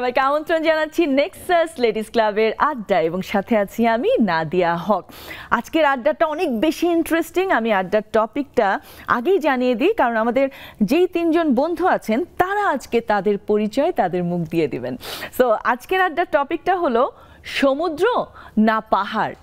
সবাইকে আমন্ত্রণ জানাচ্ছি নেক্সাস লেডিস ক্লাবের আড্ডা এবং সাথে আছি আমি নাদিয়া হক। আজকের আড্ডাটা অনেক বেশি ইন্টারেস্টিং। আমি আড্ডার টপিকটা আগেই জানিয়ে দিই, কারণ আমাদের যেই তিনজন বন্ধু আছেন তারা আজকে তাদের পরিচয় তাদের মুখ দিয়ে দিবেন। সো আজকের আড্ডার টপিকটা হলো সমুদ্র না পাহাড়।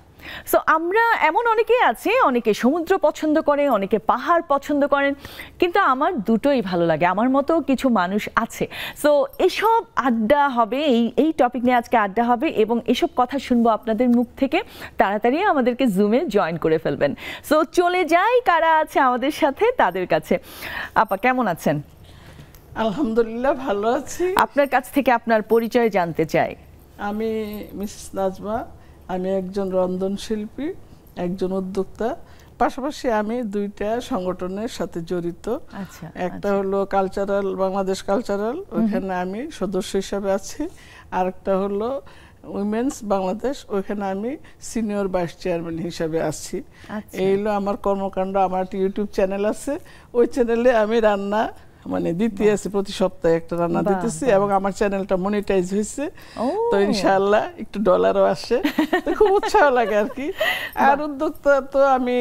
সো আমরা এমন অনেকেই আছে, অনেকে সমুদ্র পছন্দ করে, অনেকে পাহাড় পছন্দ করেন, কিন্তু আমার দুটোই ভালো লাগে। আমার মতো কিছু মানুষ আছে। সো এসব আড্ডা হবে, এই টপিক নিয়ে আজকে আড্ডা হবে এবং এসব কথা শুনবো আপনাদের মুখ থেকে। তাড়াতাড়ি আমাদেরকে জুমে জয়েন করে ফেলবেন। সো চলে যাই কারা আছে আমাদের সাথে তাদের কাছে। আপা কেমন আছেন? আলহামদুলিল্লাহ ভালো আছি। আপনার কাছ থেকে আপনার পরিচয় জানতে চাই। আমি মিসেস নাজমা, আমি একজন রন্ধনশিল্পী, একজন উদ্যোক্তা। পাশাপাশি আমি দুইটা সংগঠনের সাথে জড়িত। একটা হলো কালচারাল, বাংলাদেশ কালচারাল, ওইখানে আমি সদস্য হিসাবে আছি। আরেকটা হলো উইমেন্স বাংলাদেশ, ওইখানে আমি সিনিয়র ভাইস চেয়ারম্যান হিসাবে আছি। এই হলো আমার কর্মকাণ্ড। আমার একটা ইউটিউব চ্যানেল আছে, ওই চ্যানেলে আমি রান্না দিতে আছি, প্রতি সপ্তাহে একটা রান্না দিতেছি এবং আমার চ্যানেলটা মনিটাইজ হয়েছে। তো ইনশাআল্লাহ একটু ডলারও আসে, তো খুব উৎসাহ লাগে আর কি। আর উদ্যোক্তা তো আমি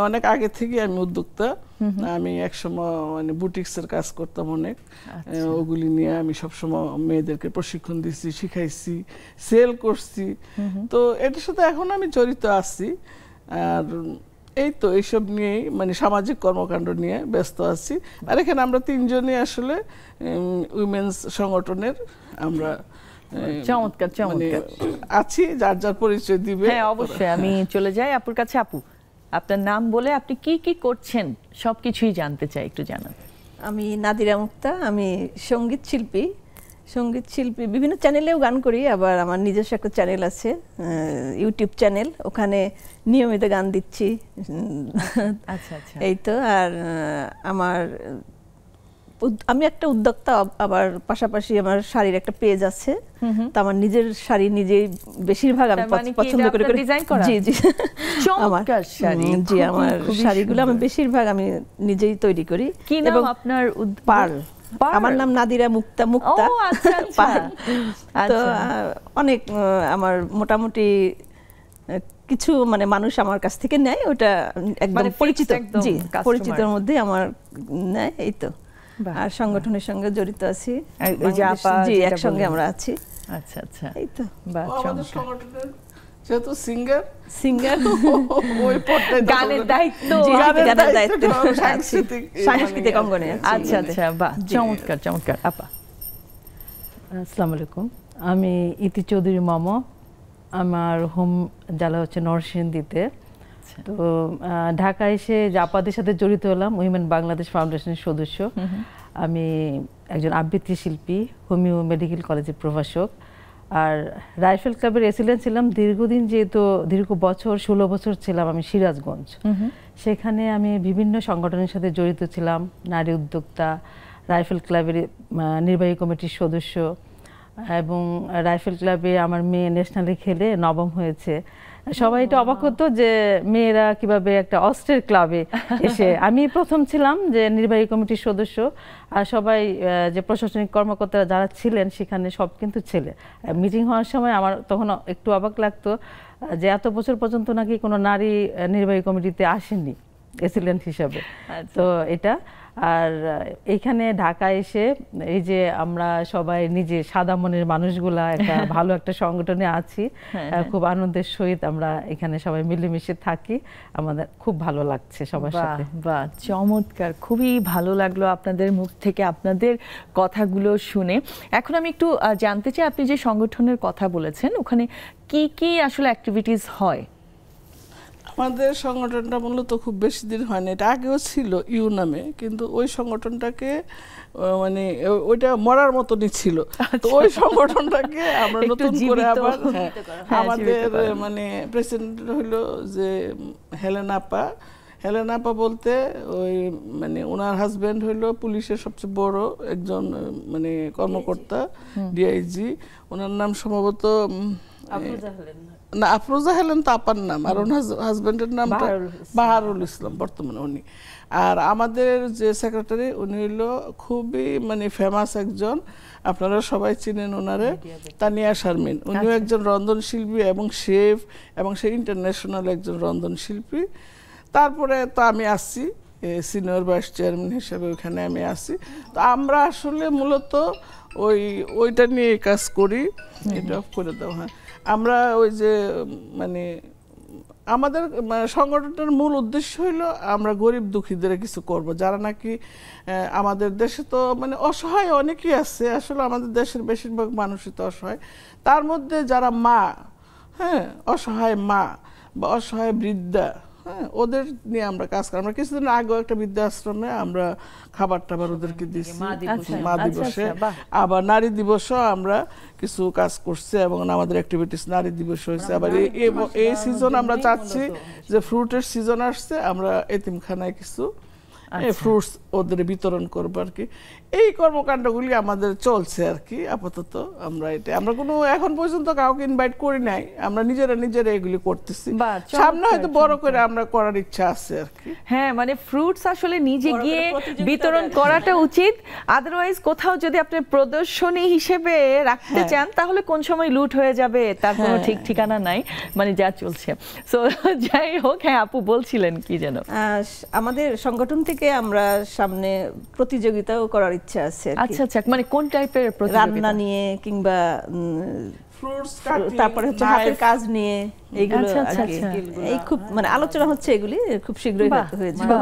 অনেক আগে থেকে আমি উদ্যোক্তা। আমি একসময় বুটিক্সের কাজ করতাম অনেক, ওগুলি নিয়ে আমি সবসময় মেয়েদেরকে প্রশিক্ষণ দিচ্ছি, শিখাইছি, সেল করছি। তো এটার সাথে এখন আমি জড়িত আছি। আর এই তো এইসব নিয়েই সামাজিক কর্মকাণ্ড নিয়ে ব্যস্ত আছি। আর এখানে আমরা তিনজনই আসলে উইমেন্স সংগঠনের আমরা চমৎকার চমৎকার আছি। যার যার পরিচয় দিবে। হ্যাঁ অবশ্যই। আমি চলে যাই আপুর কাছে। আপু, আপনার নাম বলে আপনি কি কি করছেন সবকিছুই জানতে চাই, একটু জানান। আমি নাদিরা মুক্তা, আমি সঙ্গীত শিল্পী। বিভিন্ন চ্যানেলেও গান করি, আবার আমার নিজস্ব একটা চ্যানেল আছে, ইউটিউব চ্যানেল, ওখানে নিয়মিত গান দিচ্ছি। আচ্ছা আচ্ছা। এই তো। আর আমি একটা উদ্যোক্তা, আবার পাশাপাশি আমার শাড়ির একটা পেজ আছে। তো আমার নিজের শাড়ি নিজেই বেশিরভাগ আমি পছন্দ করি। জি জি, চমৎকার শাড়ি। জি, আমার শাড়িগুলো আমি বেশিরভাগ আমি নিজেই তৈরি করি। কি নাম আপনার? পার্ল। আমার নাম নাদিরা মুক্তা। তো অনেক আমার মোটামুটি কিছু মানুষ আমার কাছ থেকে নেয়, ওটা একদম পরিচিত। জি, পরিচিতের মধ্যে আমার নেয়। এই তো। আর সংগঠনের সঙ্গে জড়িত আছি, জি, একসঙ্গে আমরা আছি। আচ্ছা আচ্ছা। এই তো। আমাদের সংগঠনের যেহেতু সিঙ্গার ওই গানের দায়িত্ব, সাংস্কৃতিক অঙ্গনে। আচ্ছা আচ্ছা, বাহ, চমৎকার চমৎকার। আপা আসসালামু আলাইকুম, আমি ইতি চৌধুরী মামা। আমার হোম জেলা হচ্ছে নরসিংদীতে। তো ঢাকা এসে আপাদের সাথে জড়িত হলাম, উইমেন বাংলাদেশ ফাউন্ডেশনের সদস্য। আমি একজন আবৃত্তি শিল্পী, হোমিও মেডিকেল কলেজের প্রভাষক। আর রাইফেল ক্লাবের রেসিডেন্ট ছিলাম দীর্ঘদিন, যেহেতু দীর্ঘ বছর 16 বছর ছিলাম আমি সিরাজগঞ্জ। সেখানে আমি বিভিন্ন সংগঠনের সাথে জড়িত ছিলাম, নারী উদ্যোক্তা, রাইফেল ক্লাবের নির্বাহী কমিটির সদস্য, এবং রাইফেল ক্লাবে আমার মেয়ে ন্যাশনালে খেলে নবম হয়েছে। সবাই এটা অবাক হতো যে মেয়েরা কিভাবে একটা অস্ত্রের ক্লাবে এসে। আমি প্রথম ছিলাম যে নির্বাহী কমিটির সদস্য, আর সবাই যে প্রশাসনিক কর্মকর্তারা যারা ছিলেন সেখানে সব কিন্তু ছেলে। মিটিং হওয়ার সময় আমার তখন একটু অবাক লাগতো যে এত বছর পর্যন্ত নাকি কোনো নারী নির্বাহী কমিটিতে আসেনি প্রেসিডেন্ট হিসাবে। তো এটা। আর এইখানে ঢাকা এসে এই যে আমরা সবাই নিজে সাদা মনের মানুষগুলা একটা ভালো একটা সংগঠনে আছি, খুব আনন্দের সহিত আমরা এখানে সবাই মিলেমিশে থাকি। আমাদের খুব ভালো লাগছে সবার সাথে। বাহ, চমৎকার। খুবই ভালো লাগলো আপনাদের মুখ থেকে আপনাদের কথাগুলো শুনে। এখন আমি একটু জানতে চাই, আপনি যে সংগঠনের কথা বলেছেন ওখানে কি কি আসলে অ্যাক্টিভিটিস হয়? আমাদের সংগঠনটা মূলত খুব বেশি দিন হয়নি, এটা আগেও ছিল ইউ নামে, কিন্তু ওই সংগঠনটাকে ওইটা মরার মতনই ছিল। তো ওই সংগঠনটাকে আমরা নতুন করে আবার আমাদের প্রেসিডেন্ট হইলো যে হেলেনা আপা বলতে ওই ওনার হাজবেন্ড হইলো পুলিশের সবচেয়ে বড় একজন কর্মকর্তা, ডিআইজি। ওনার নাম সম্ভবত না, আফরোজা হেলেন তো আপার নাম, আর ওনার হাজবেন্ডের নাম বাহারুল ইসলাম বর্তমানে উনি। আর আমাদের যে সেক্রেটারি উনি হলো খুবই মানে ফেমাস একজন, আপনারা সবাই চিনেন ওনারে, তানিয়া শারমিন। উনিও একজন রন্ধনশিল্পী এবং শেফ, এবং সে ইন্টারন্যাশনাল একজন রন্ধনশিল্পী। তারপরে তো আমি আসছি সিনিয়র ভাইস চেয়ারম্যান হিসেবে, ওইখানে আমি আসি। তো আমরা আসলে মূলত ওইটা নিয়ে কাজ করি। এটা অফ করে দাও। হ্যাঁ, আমরা ওই যে মানে আমাদের সংগঠনটার মূল উদ্দেশ্য হলো আমরা গরিব দুঃখীদের কিছু করব, যারা নাকি আমাদের দেশে তো মানে অসহায় অনেকেই আছে, আসলে আমাদের দেশের বেশিরভাগ মানুষই তো অসহায়। তার মধ্যে যারা মা, হ্যাঁ, অসহায় মা বা অসহায় বৃদ্ধা, হ্যাঁ, ওদের নিয়ে আমরা কাজ করি। আমরা কিছুদিন আগেও একটা বৃদ্ধাশ্রমে আমরা খাবার টাবার ওদেরকে দিচ্ছি মা দিবসে। আবার নারী দিবসও আমরা কিছু কাজ করছি, এবং আমাদের অ্যাক্টিভিটিস নারী দিবস হয়েছে। আবার এই সিজন আমরা চাচ্ছি যে ফ্রুটের সিজন আসছে, আমরা এতিমখানায় কিছু ফ্রুটস ওদের বিতরণ করবো আর কি। এই কর্মকাণ্ডগুলি আমাদের চলছে আর কি আপাতত। আমরা কোনো এখন পর্যন্ত কাউকে ইনভাইট করি নাই, আমরা নিজেরা এগুলি করতেছি। সামনে হয়তো বড় করে আমরা করার ইচ্ছা আছে আর কি। হ্যাঁ, মানে ফ্রুটস আসলে নিজে গিয়ে বিতরণ করাটা উচিত। আদারওয়াইজ কোথাও যদি আপনি প্রদর্শনী হিসেবে রাখতে চান, তাহলে কোন সময় লুট হয়ে যাবে তার কোনো ঠিক ঠিকানা নাই, মানে যা চলছে। সো যাই হোক, হ্যাঁ আপু বলছিলেন কি যেন? আমাদের সংগঠন থেকে আমরা সামনে প্রতিযোগিতাও করার ইচ্ছা আছে। আচ্ছা আচ্ছা, মানে কোন টাইপের প্রতিযোগিতা? রান্না নিয়ে কিংবা ফ্রুটস, তারপরে হচ্ছে হাতের কাজ নিয়ে, এইগুলো এই খুব মানে আলোচনা হচ্ছে, এগুলি খুব শীঘ্রই হয়ে যাবে।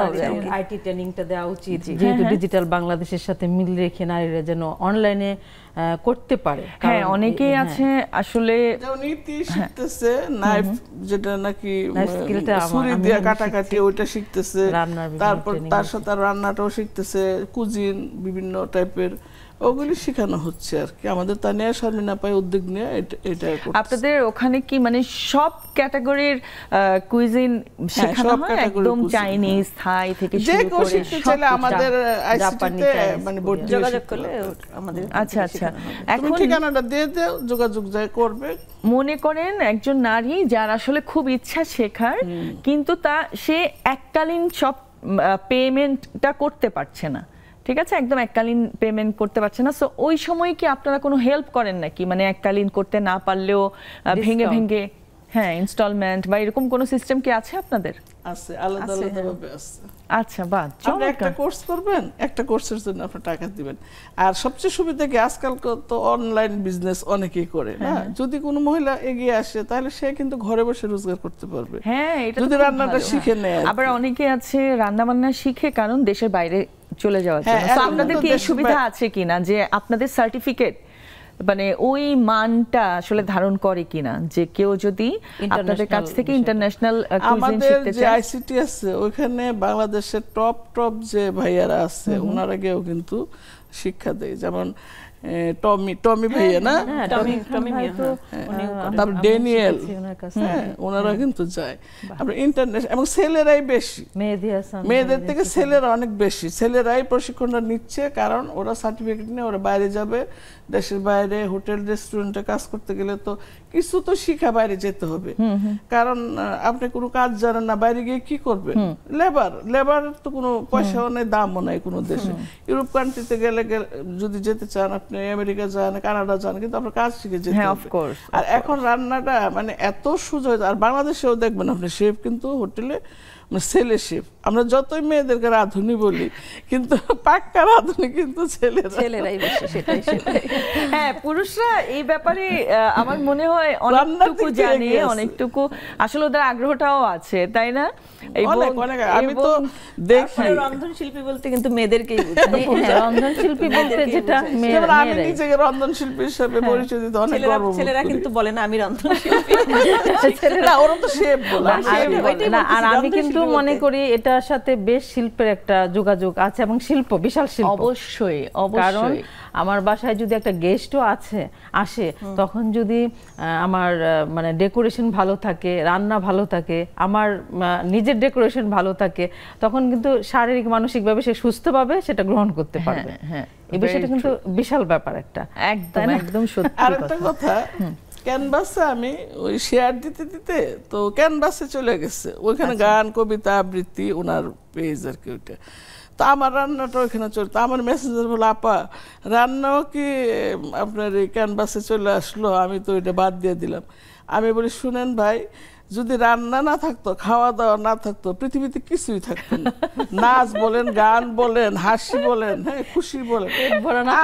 আইটি ট্রেনিংটা দেওয়া উচিত, যেহেতু ডিজিটাল বাংলাদেশের সাথে মিল রেখে নারীরা যেন অনলাইনে করতে পারে। হ্যাঁ, অনেকেই আছে আসলে নীতি শিখতেছে, নাইফ যেটা নাকি ছুরি দিয়ে কাটাকাটি ওইটা শিখতেছে, তারপর তার সাথে রান্নাটাও শিখতেছে, কুজিন বিভিন্ন টাইপের ওগুলি শেখানো হচ্ছে আর কি। আমাদের তানিয়া শারমিন আপাই উদ্যোগ নিয়ে এটা করছে। আপনাদের ওখানে কি মানে সব ক্যাটাগরির কুইজিন শেখানো হয়, একদম চাইনিজ, থাই থেকে শুরু করে শিখতে চাইলে আমাদের আইসিটিতে মানে যোগাযোগ করলে আমাদের। আচ্ছা আচ্ছা, এখন ঠিকানাটা দিয়ে দাও, যোগাযোগ যায় করবে। মনে করেন একজন নারী যার আসলে খুব ইচ্ছা শেখার, কিন্তু সে এককালীন সব পেমেন্টটা করতে পারছে না, ঠিক আছে, একদম এককালীন পেমেন্ট করতে পারছে না। সো ওই সময় কি আপনারা কোনো হেল্প করেন নাকি? মানে এককালীন করতে না পারলেও ভেঙে ভেঙে, হ্যাঁ, ইনস্টলমেন্ট বা এরকম কোনো সিস্টেম কি আছে আপনাদের? আছে, আলাদা ভাবে আছে। আচ্ছা, বাহ, আপনি একটা কোর্স করবেন, একটা কোর্সের জন্য আপনি টাকা দিবেন। আর সবচেয়ে সুবিধা কি, আজকাল তো অনলাইন বিজনেস অনেকেই করে না, যদি কোনো মহিলা এগিয়ে আসে তাহলে সে কিন্তু ঘরে বসে রোজগার করতে পারবে। হ্যাঁ, এটা যদি রান্নাটা শিখে নেয়। আবার অনেকে আছে রান্না বান্না শিখে কারণ দেশের বাইরে চলে যাওয়ার জন্য। তো আপনাদের কি এই সুবিধা আছে কিনা যে আপনাদের সার্টিফিকেট মানে ওই মানটা আসলে ধারণ করে কিনা, যে কেউ যদি আপনাদের কাছ থেকে ইন্টারন্যাশনাল কুইজিন শিখতে চায়? যে আইসিটি আছে ওখানে বাংলাদেশের টপ যে ভাইয়ারা আছে, ওনারা গিয়েও কিন্তু শিক্ষা দেয়। যেমন টমি ভাইয়া না, তারপর ড্যানিয়েল, ওনারা কিন্তু যায়। আপনার ইন্টারন্যাশনাল এবং ছেলেরাই বেশি, মেয়েদের থেকে ছেলেরা অনেক বেশি, ছেলেরাই প্রশিক্ষণটা নিচ্ছে। কারণ ওরা সার্টিফিকেট নিয়ে ওরা বাইরে যাবে, দেশের বাইরে হোটেল রেস্টুরেন্টে কাজ করতে গেলে তো কিছু তো শিখা বাইরে যেতে হবে। কারণ আপনি কোনো কাজ জানেন না, বাইরে গিয়ে কি করবেন? লেবার তো কোনো পয়সাও নেই, দামও নাই কোনো দেশে। ইউরোপ কান্ট্রিতে গেলে যদি যেতে চান, আপনি আমেরিকা যান, কানাডা যান, কিন্তু আপনার কাজ শিখে যেতে হবে। আর এখন রান্নাটা মানে এত সুযোগ। আর বাংলাদেশেও দেখবেন আপনি শেফ কিন্তু হোটেলে ছেলে শেফ। আমরা যতই মেয়েদেরকে রাঁধুনি বলি, কিন্তু পাক্কা রাঁধুনি কিন্তু ছেলেরাই বেশি। সেটাই। হ্যাঁ, পুরুষরা এই ব্যাপারে আমার মনে হয় অনেকটুকু জানে, অনেকটুকু আসলে ওদের আগ্রহটাও আছে, তাই না? আমি তো দেখি রন্ধনশিল্পী বলতে কিন্তু মেয়েদেরকেই বোঝায়। রন্ধনশিল্পী বলতে যেটা আমি নিজেকে রন্ধনশিল্পী হিসেবে পরিচয় দিতে অনেক গর্ব। ছেলেরা কিন্তু বলে না আমি রন্ধনশিল্পী, ওরা তো শেফ বলে। আর আমি কিন্তু মনে করি এটার সাথে বেশ শিল্পের একটা যোগাযোগ আছে, এবং শিল্প বিশাল শিল্প। অবশ্যই, কারণ আমার বাসায় যদি একটা গেস্টও আসে, তখন যদি আমার মানে ডেকোরেশন ভালো থাকে, রান্না ভালো থাকে, আমার নিজের ডেকোরেশন ভালো থাকে, তখন কিন্তু শারীরিক মানসিকভাবে সে সুস্থভাবে সেটা গ্রহণ করতে পারবে। এই বিষয়টা কিন্তু বিশাল ব্যাপার একটা। একদম সত্যি আরেকটা কথা, ক্যানভাসে আমি ওই শেয়ার দিতে দিতে তো ক্যানভাসে চলে গেছে, ওইখানে গান কবিতা আবৃত্তি ওনার পেজ আর কি ওইটা। তো আমার রান্নাটা ওইখানে চলতো। আমার মেসেঞ্জার বলে, আপা রান্নাও কি আপনার এই ক্যানভাসে চলে আসলো? আমি তো ওইটা বাদ দিয়ে দিলাম। আমি বলি, শুনেন ভাই, যদি রান্না না থাকতো, খাওয়া দাওয়া না থাকতো, পৃথিবীতে কিছুই থাকতো না। নাচ বলেন, গান বলেন, হাসি বলেন, হ্যাঁ খুশি বলেন।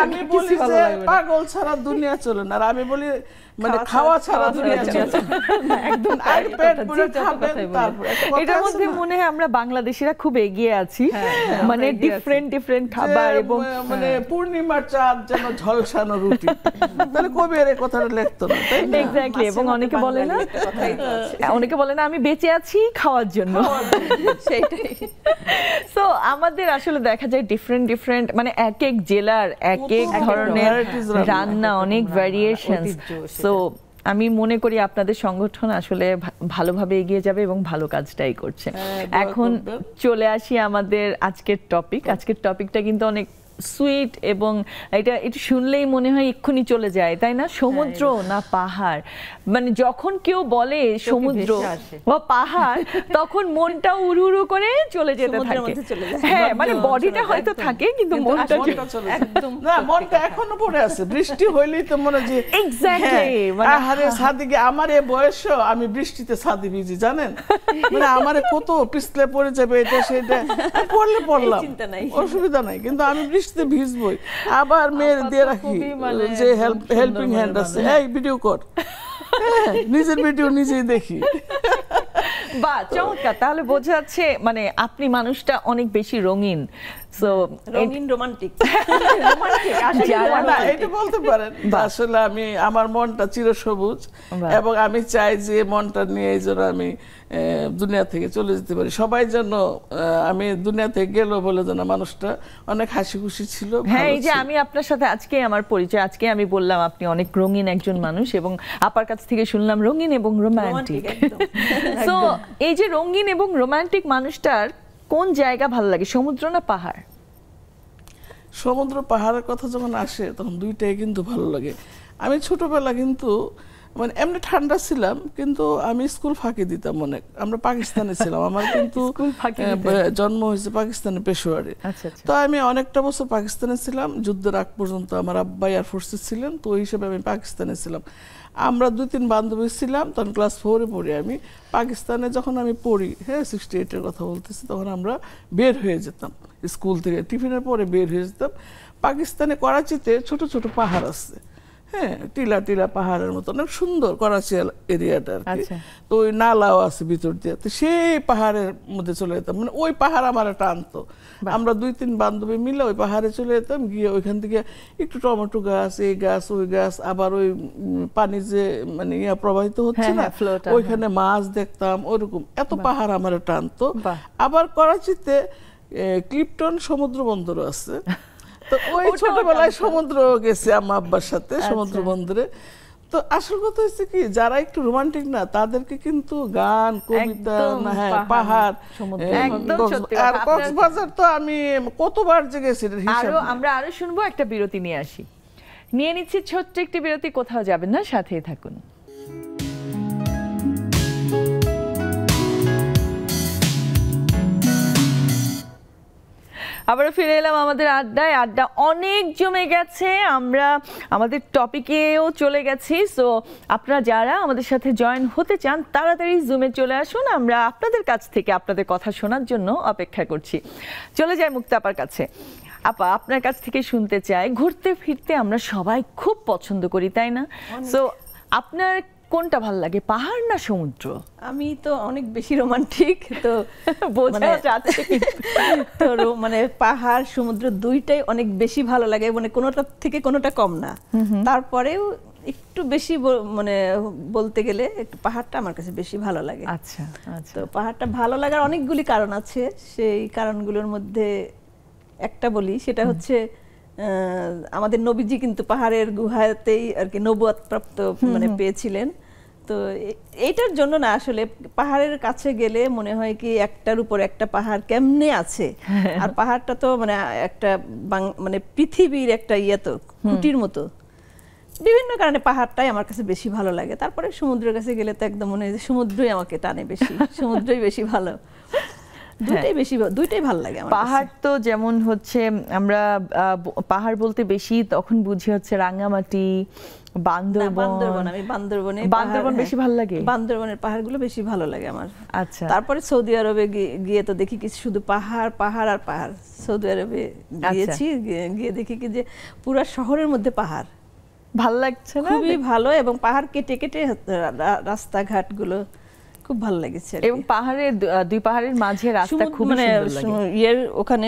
আমি বলি যে পাগল ছাড়া দুনিয়া চলে না। আর আমি বলি মানে খাওয়া ছাড়া দুনিয়া চলে না। একদম পেট ভরে খাবেন। তারপর এটার মধ্যে মনে হয় আমরা বাংলাদেশিরা খুব এগিয়ে আছি, মানে ডিফারেন্ট খাবার এবং মানে পূর্ণিমার চাঁদ যেন ঝলসানো রুটি। তাহলে কবি এর কথাটা লিখতো না, তাই না? এক্স্যাক্টলি। এবং অনেকে বলে না আমি বেঁচে আছি খাওয়ার জন্য। সেটাই। সো আমাদের আসলে দেখা যায় ডিফারেন্ট মানে এক এক জেলার এক এক ধরনের রান্না, অনেক ভ্যারিয়েশন। সো আমি মনে করি আপনাদের সংগঠন আসলে ভালোভাবে এগিয়ে যাবে এবং ভালো কাজটাই করছে। এখন চলে আসি আমাদের আজকের টপিক। আজকের টপিকটা কিন্তু অনেক সুইট এবং এটা শুনলেই মনে হয় এক্ষুনি চলে যায়, তাই না? সমুদ্র না পাহাড়, মানে যখন কেউ বলে সমুদ্র বা পাহাড় তখন মনটা উড়ু উড়ু করে চলে যেতে থাকে। হ্যাঁ, মানে বডিটা হয়তো থাকে কিন্তু মনটা একদম না, মনটা এখনো পড়ে আছে। বৃষ্টি হইলেই তো মনে যে এক্স্যাক্টলি, আহারে সাদিকে আমার এই বয়সেও আমি বৃষ্টিতে সাদি ভিজি, জানেন? মানে আমার কত পিছলে পড়ে যাবে এটা সেটা, পড়লাম, অসুবিধা নাই, কিন্তু আমি বৃষ্টিতে ভিজবই। আবার মেয়ের দিয়ে রাখি যে হেল্পিং হ্যান্ড আছে, এই ভিডিও কর, নিজের ভিডিও নিজেই দেখি। বাহ, চমৎকার। তাহলে বোঝা যাচ্ছে মানে আপনি মানুষটা অনেক বেশি রঙিন, রোমান্টিক। এটা বলতে পারেন আসলে আমি, আমার মনটা চিরসবুজ এবং আমি চাই যে মনটা নিয়ে এই জন্য আমি দুনিয়া থেকে চলে যেতে পারি। সবাই যেন আমি দুনিয়া থেকে গেল বলে যেন মানুষটা অনেক হাসি খুশি ছিল। হ্যাঁ, এই যে আমি আপনার সাথে আজকে আমার পরিচয়, আজকে আমি বললাম আপনি অনেক রঙিন একজন মানুষ এবং আপার কাছ থেকে শুনলাম রঙিন এবং রোমান্টিক। সো এই যে রঙিন এবং রোমান্টিক মানুষটার কোন জায়গা ভালো লাগে, সমুদ্র না পাহাড়? সমুদ্র পাহাড়ের কথা যখন আসে তখন দুইটাই কিন্তু ভালো লাগে। আমি ছোটবেলা কিন্তু মানে এমনি ঠান্ডা ছিলাম, কিন্তু আমি স্কুল ফাঁকি দিতাম অনেক। আমরা পাকিস্তানে ছিলাম, আমার কিন্তু জন্ম হয়েছে পাকিস্তানে পেশোয়ারে। তো আমি অনেকটা বছর পাকিস্তানে ছিলাম, যুদ্ধের আগ পর্যন্ত আমার আব্বা এয়ারফোর্সে ছিলেন, তো ওই হিসেবে আমি পাকিস্তানে ছিলাম। আমরা 2-3 বান্ধবী ছিলাম, তখন ক্লাস 4-এ পড়ি আমি। পাকিস্তানে যখন আমি পড়ি, হ্যাঁ 68-এর কথা বলতেছি, তখন আমরা বের হয়ে যেতাম স্কুল থেকে, টিফিনের পরে বের হয়ে যেতাম। পাকিস্তানে করাচিতে ছোট ছোট পাহাড় আছে, হ্যাঁ টিলা টিলা পাহাড়ের মতো, অনেক সুন্দর করাচি এরিয়াটা আর কি। তো ওই নালাও আছে ভিতর দিয়ে, তো সেই পাহাড়ের মধ্যে চলে যেতাম, মানে ওই পাহাড় আমার টানতো। আমরা 2-3 বান্ধবী মিলে ওই পাহাড়ে চলে যেতাম, গিয়ে ওইখান থেকে একটু টমেটো গাছ, এই গাছ ওই গাছ, আবার ওই পানি যে মানে প্রবাহিত হচ্ছে না ওইখানে মাছ দেখতাম, ওরকম এত পাহাড় আমার টানতো। আবার করাচিতে ক্লিপটন সমুদ্র বন্দর আছে, তো ওই ছোটবেলায় সমুদ্র গেছে আমার আব্বার সাথে সমুদ্র বন্দরে। তো আসল কথা হচ্ছে কি, যারা একটু রোমান্টিক না তাদেরকে কিন্তু গান কবিতা না, হ্যাঁ পাহাড়, আর কক্সবাজার তো আমি কতবার যে গেছি। আমরা আরো শুনবো, একটা বিরতি নিয়ে আসি, নিয়ে নিচ্ছি ছোট্ট একটি বিরতি, কোথাও যাবেন না, সাথেই থাকুন। আবারও ফিরে এলাম আমাদের আড্ডায়। আড্ডা অনেক জমে গেছে, আমরা আমাদের টপিকেও চলে গেছি। সো আপনারা যারা আমাদের সাথে জয়েন হতে চান তাড়াতাড়ি জুমে চলে আসুন, আমরা আপনাদের কাছ থেকে আপনাদের কথা শোনার জন্য অপেক্ষা করছি। চলে যাই মুক্তা আপার কাছে। আপা, আপনার কাছ থেকে শুনতে চাই, ঘুরতে ফিরতে আমরা সবাই খুব পছন্দ করি, তাই না? সো আপনার কোনটা ভালো লাগে, পাহাড় না সমুদ্র? আমি তো অনেক বেশি রোমান্টিক, তো বোঝা যাচ্ছে। তো মানে পাহাড় সমুদ্র দুইটাই অনেক বেশি ভালো লাগে, মানে কোনোটা থেকে কোনোটা কম না। তারপরেও একটু বেশি মানে বলতে গেলে একটু পাহাড়টা আমার কাছে বেশি ভালো লাগে। আচ্ছা, তো পাহাড়টা ভালো লাগার অনেকগুলি কারণ আছে, সেই কারণগুলোর মধ্যে একটা বলি, সেটা হচ্ছে আমাদের নবীজি কিন্তু পাহাড়ের গুহাতেই আর কি নবুয়ত প্রাপ্ত মানে পেয়েছিলেন। তো এইটার জন্য না, আসলে পাহাড়ের কাছে গেলে মনে হয় কি একটার উপর একটা পাহাড় কেমনে আছে, আর পাহাড়টা তো মানে একটা মানে পৃথিবীর একটা ইয়ে, তো খুঁটির মতো। বিভিন্ন কারণে পাহাড়টাই আমার কাছে বেশি ভালো লাগে। তারপরে সমুদ্রের কাছে গেলে তো একদম মনে হয় যে সমুদ্রই আমাকে টানে বেশি, সমুদ্রই বেশি ভালো, দুইটাই ভালো লাগে আমার। পাহাড় তো যেমন হচ্ছে আমরা পাহাড় বলতে বেশি তখন বুঝি হচ্ছে রাঙামাটি, বান্দরবন। আমি বান্দরবন বেশি ভালো লাগে, বান্দরবনের পাহাড়গুলো বেশি ভালো লাগে আমার। আচ্ছা, তারপরে সৌদি আরবে গিয়ে তো দেখি কি শুধু পাহাড় পাহাড় আর পাহাড়। সৌদি আরবে গিয়েছি, গিয়ে দেখি কি যে পুরো শহরের মধ্যে পাহাড়, ভালো লাগছে না? খুবই ভালো, এবং পাহাড় কেটে কেটে রাস্তাঘাটগুলো খুব ভালো লেগেছে। এবং পাহাড়ের দুই পাহাড়ের মাঝে রাস্তা খুব সুন্দর লাগে। ওখানে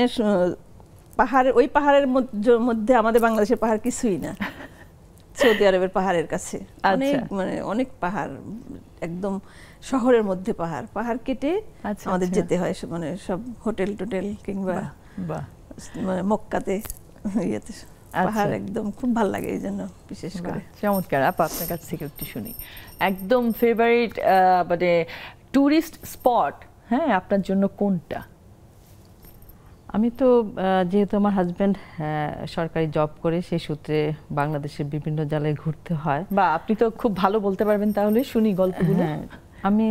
পাহাড়ের ওই পাহাড়ের মধ্যে আমাদের বাংলাদেশের পাহাড় কিছুই না সৌদি আরবের পাহাড়ের কাছে। অনেক মানে অনেক পাহাড়, একদম শহরের মধ্যে পাহাড়, পাহাড় কেটে আমাদের যেতে হয়, মানে সব হোটেল টোটেল কিংবা মানে মক্কাতে ইয়েতে পাহাড় একদম খুব ভালো লাগে এই জন্য বিশেষ করে। চমৎকার। আপনার কাছ থেকে একটু শুনি, একদম ফেভারিট মানে টুরিস্ট স্পট হ্যাঁ আপনার জন্য কোনটা? আমি তো যেহেতু আমার হাজব্যান্ড সরকারি জব করে, সেই সূত্রে বাংলাদেশের বিভিন্ন জায়গায় ঘুরতে হয়। বা আপনি তো খুব ভালো বলতে পারবেন, তাহলে শুনি গল্পগুলো। আমি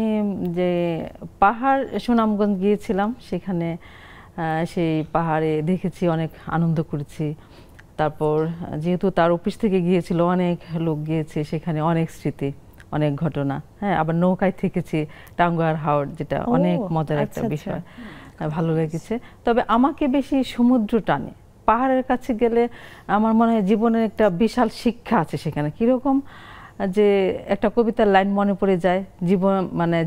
যে পাহাড় সুনামগঞ্জ গিয়েছিলাম, সেখানে সেই পাহাড়ে দেখেছি, অনেক আনন্দ করেছি। তারপর যেহেতু তার অফিস থেকে গিয়েছিল, অনেক লোক গিয়েছে, সেখানে অনেক স্মৃতি, অনেক ঘটনা। হ্যাঁ, আবার নৌকায় থেকেছি টাঙ্গুয়ার হাওর, যেটা অনেক মজার একটা বিষয়, ভালো লেগেছে। তবে আমাকে বেশি সমুদ্র টানে। পাহাড়ের কাছে গেলে আমার মনে হয় জীবনের একটা বিশাল শিক্ষা আছে সেখানে। কীরকম যে একটা কবিতার লাইন মনে পড়ে যায়,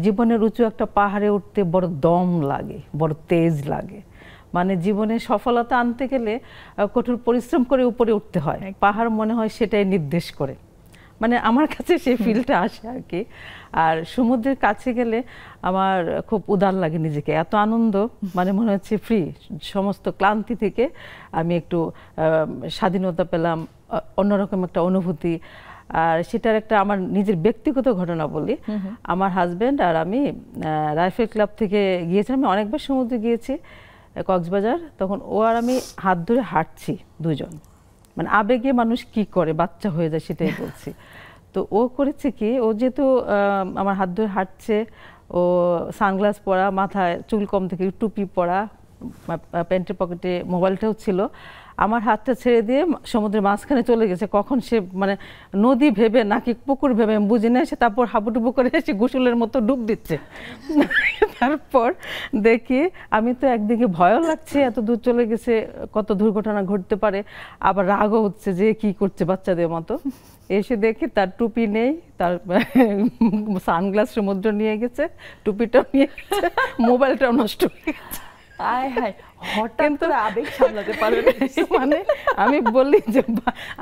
জীবনের উঁচু একটা পাহাড়ে উঠতে বড় দম লাগে, বড় তেজ লাগে। মানে জীবনে সফলতা আনতে গেলে কঠোর পরিশ্রম করে উপরে উঠতে হয়, পাহাড় মনে হয় সেটাই নির্দেশ করে। মানে আমার কাছে সেই ফিলটা আসে আর কি। আর সমুদ্রের কাছে গেলে আমার খুব উদার লাগে নিজেকে, এত আনন্দ, মানে মনে হচ্ছে ফ্রি, সমস্ত ক্লান্তি থেকে আমি একটু স্বাধীনতা পেলাম, অন্যরকম একটা অনুভূতি। আর সেটার একটা আমার নিজের ব্যক্তিগত ঘটনা বলি। আমার হাজব্যান্ড আর আমি রাইফেল ক্লাব থেকে গিয়েছিলাম, আমি অনেকবার সমুদ্রে গিয়েছি, কক্সবাজার। তখন ও আর আমি হাত ধরে হাঁটছি দুজন, মানে আবেগে মানুষ কি করে, বাচ্চা হয়ে যায় সেটাই বলছি। তো ও করেছে কি, ও যেহেতু আমার হাত ধরে হাঁটছে, ও সানগ্লাস পরা, মাথায় চুল কম থেকে টুপি পরা, প্যান্টের পকেটে মোবাইলটাও ছিল, আমার হাতটা ছেড়ে দিয়ে সমুদ্রের মাঝখানে চলে গেছে। কখন সে মানে নদী ভেবে নাকি পুকুর ভেবে আমি বুঝি না, সে তারপর হাবুডুবু করে এসে গোসলের মতো ডুব দিচ্ছে। তারপর দেখি আমি তো একদিকে ভয়ও লাগছে, এত দূর চলে গেছে, কত দুর্ঘটনা ঘটতে পারে, আবার রাগও হচ্ছে যে কি করছে বাচ্চাদের মতো। এসে দেখি তার টুপি নেই, তার সানগ্লাস সমুদ্র নিয়ে গেছে, টুপিটাও নিয়ে গেছে, মোবাইলটাও নষ্ট হয়ে গেছে। আবেগ সামলাতে পারবে মানে আমি বলি যে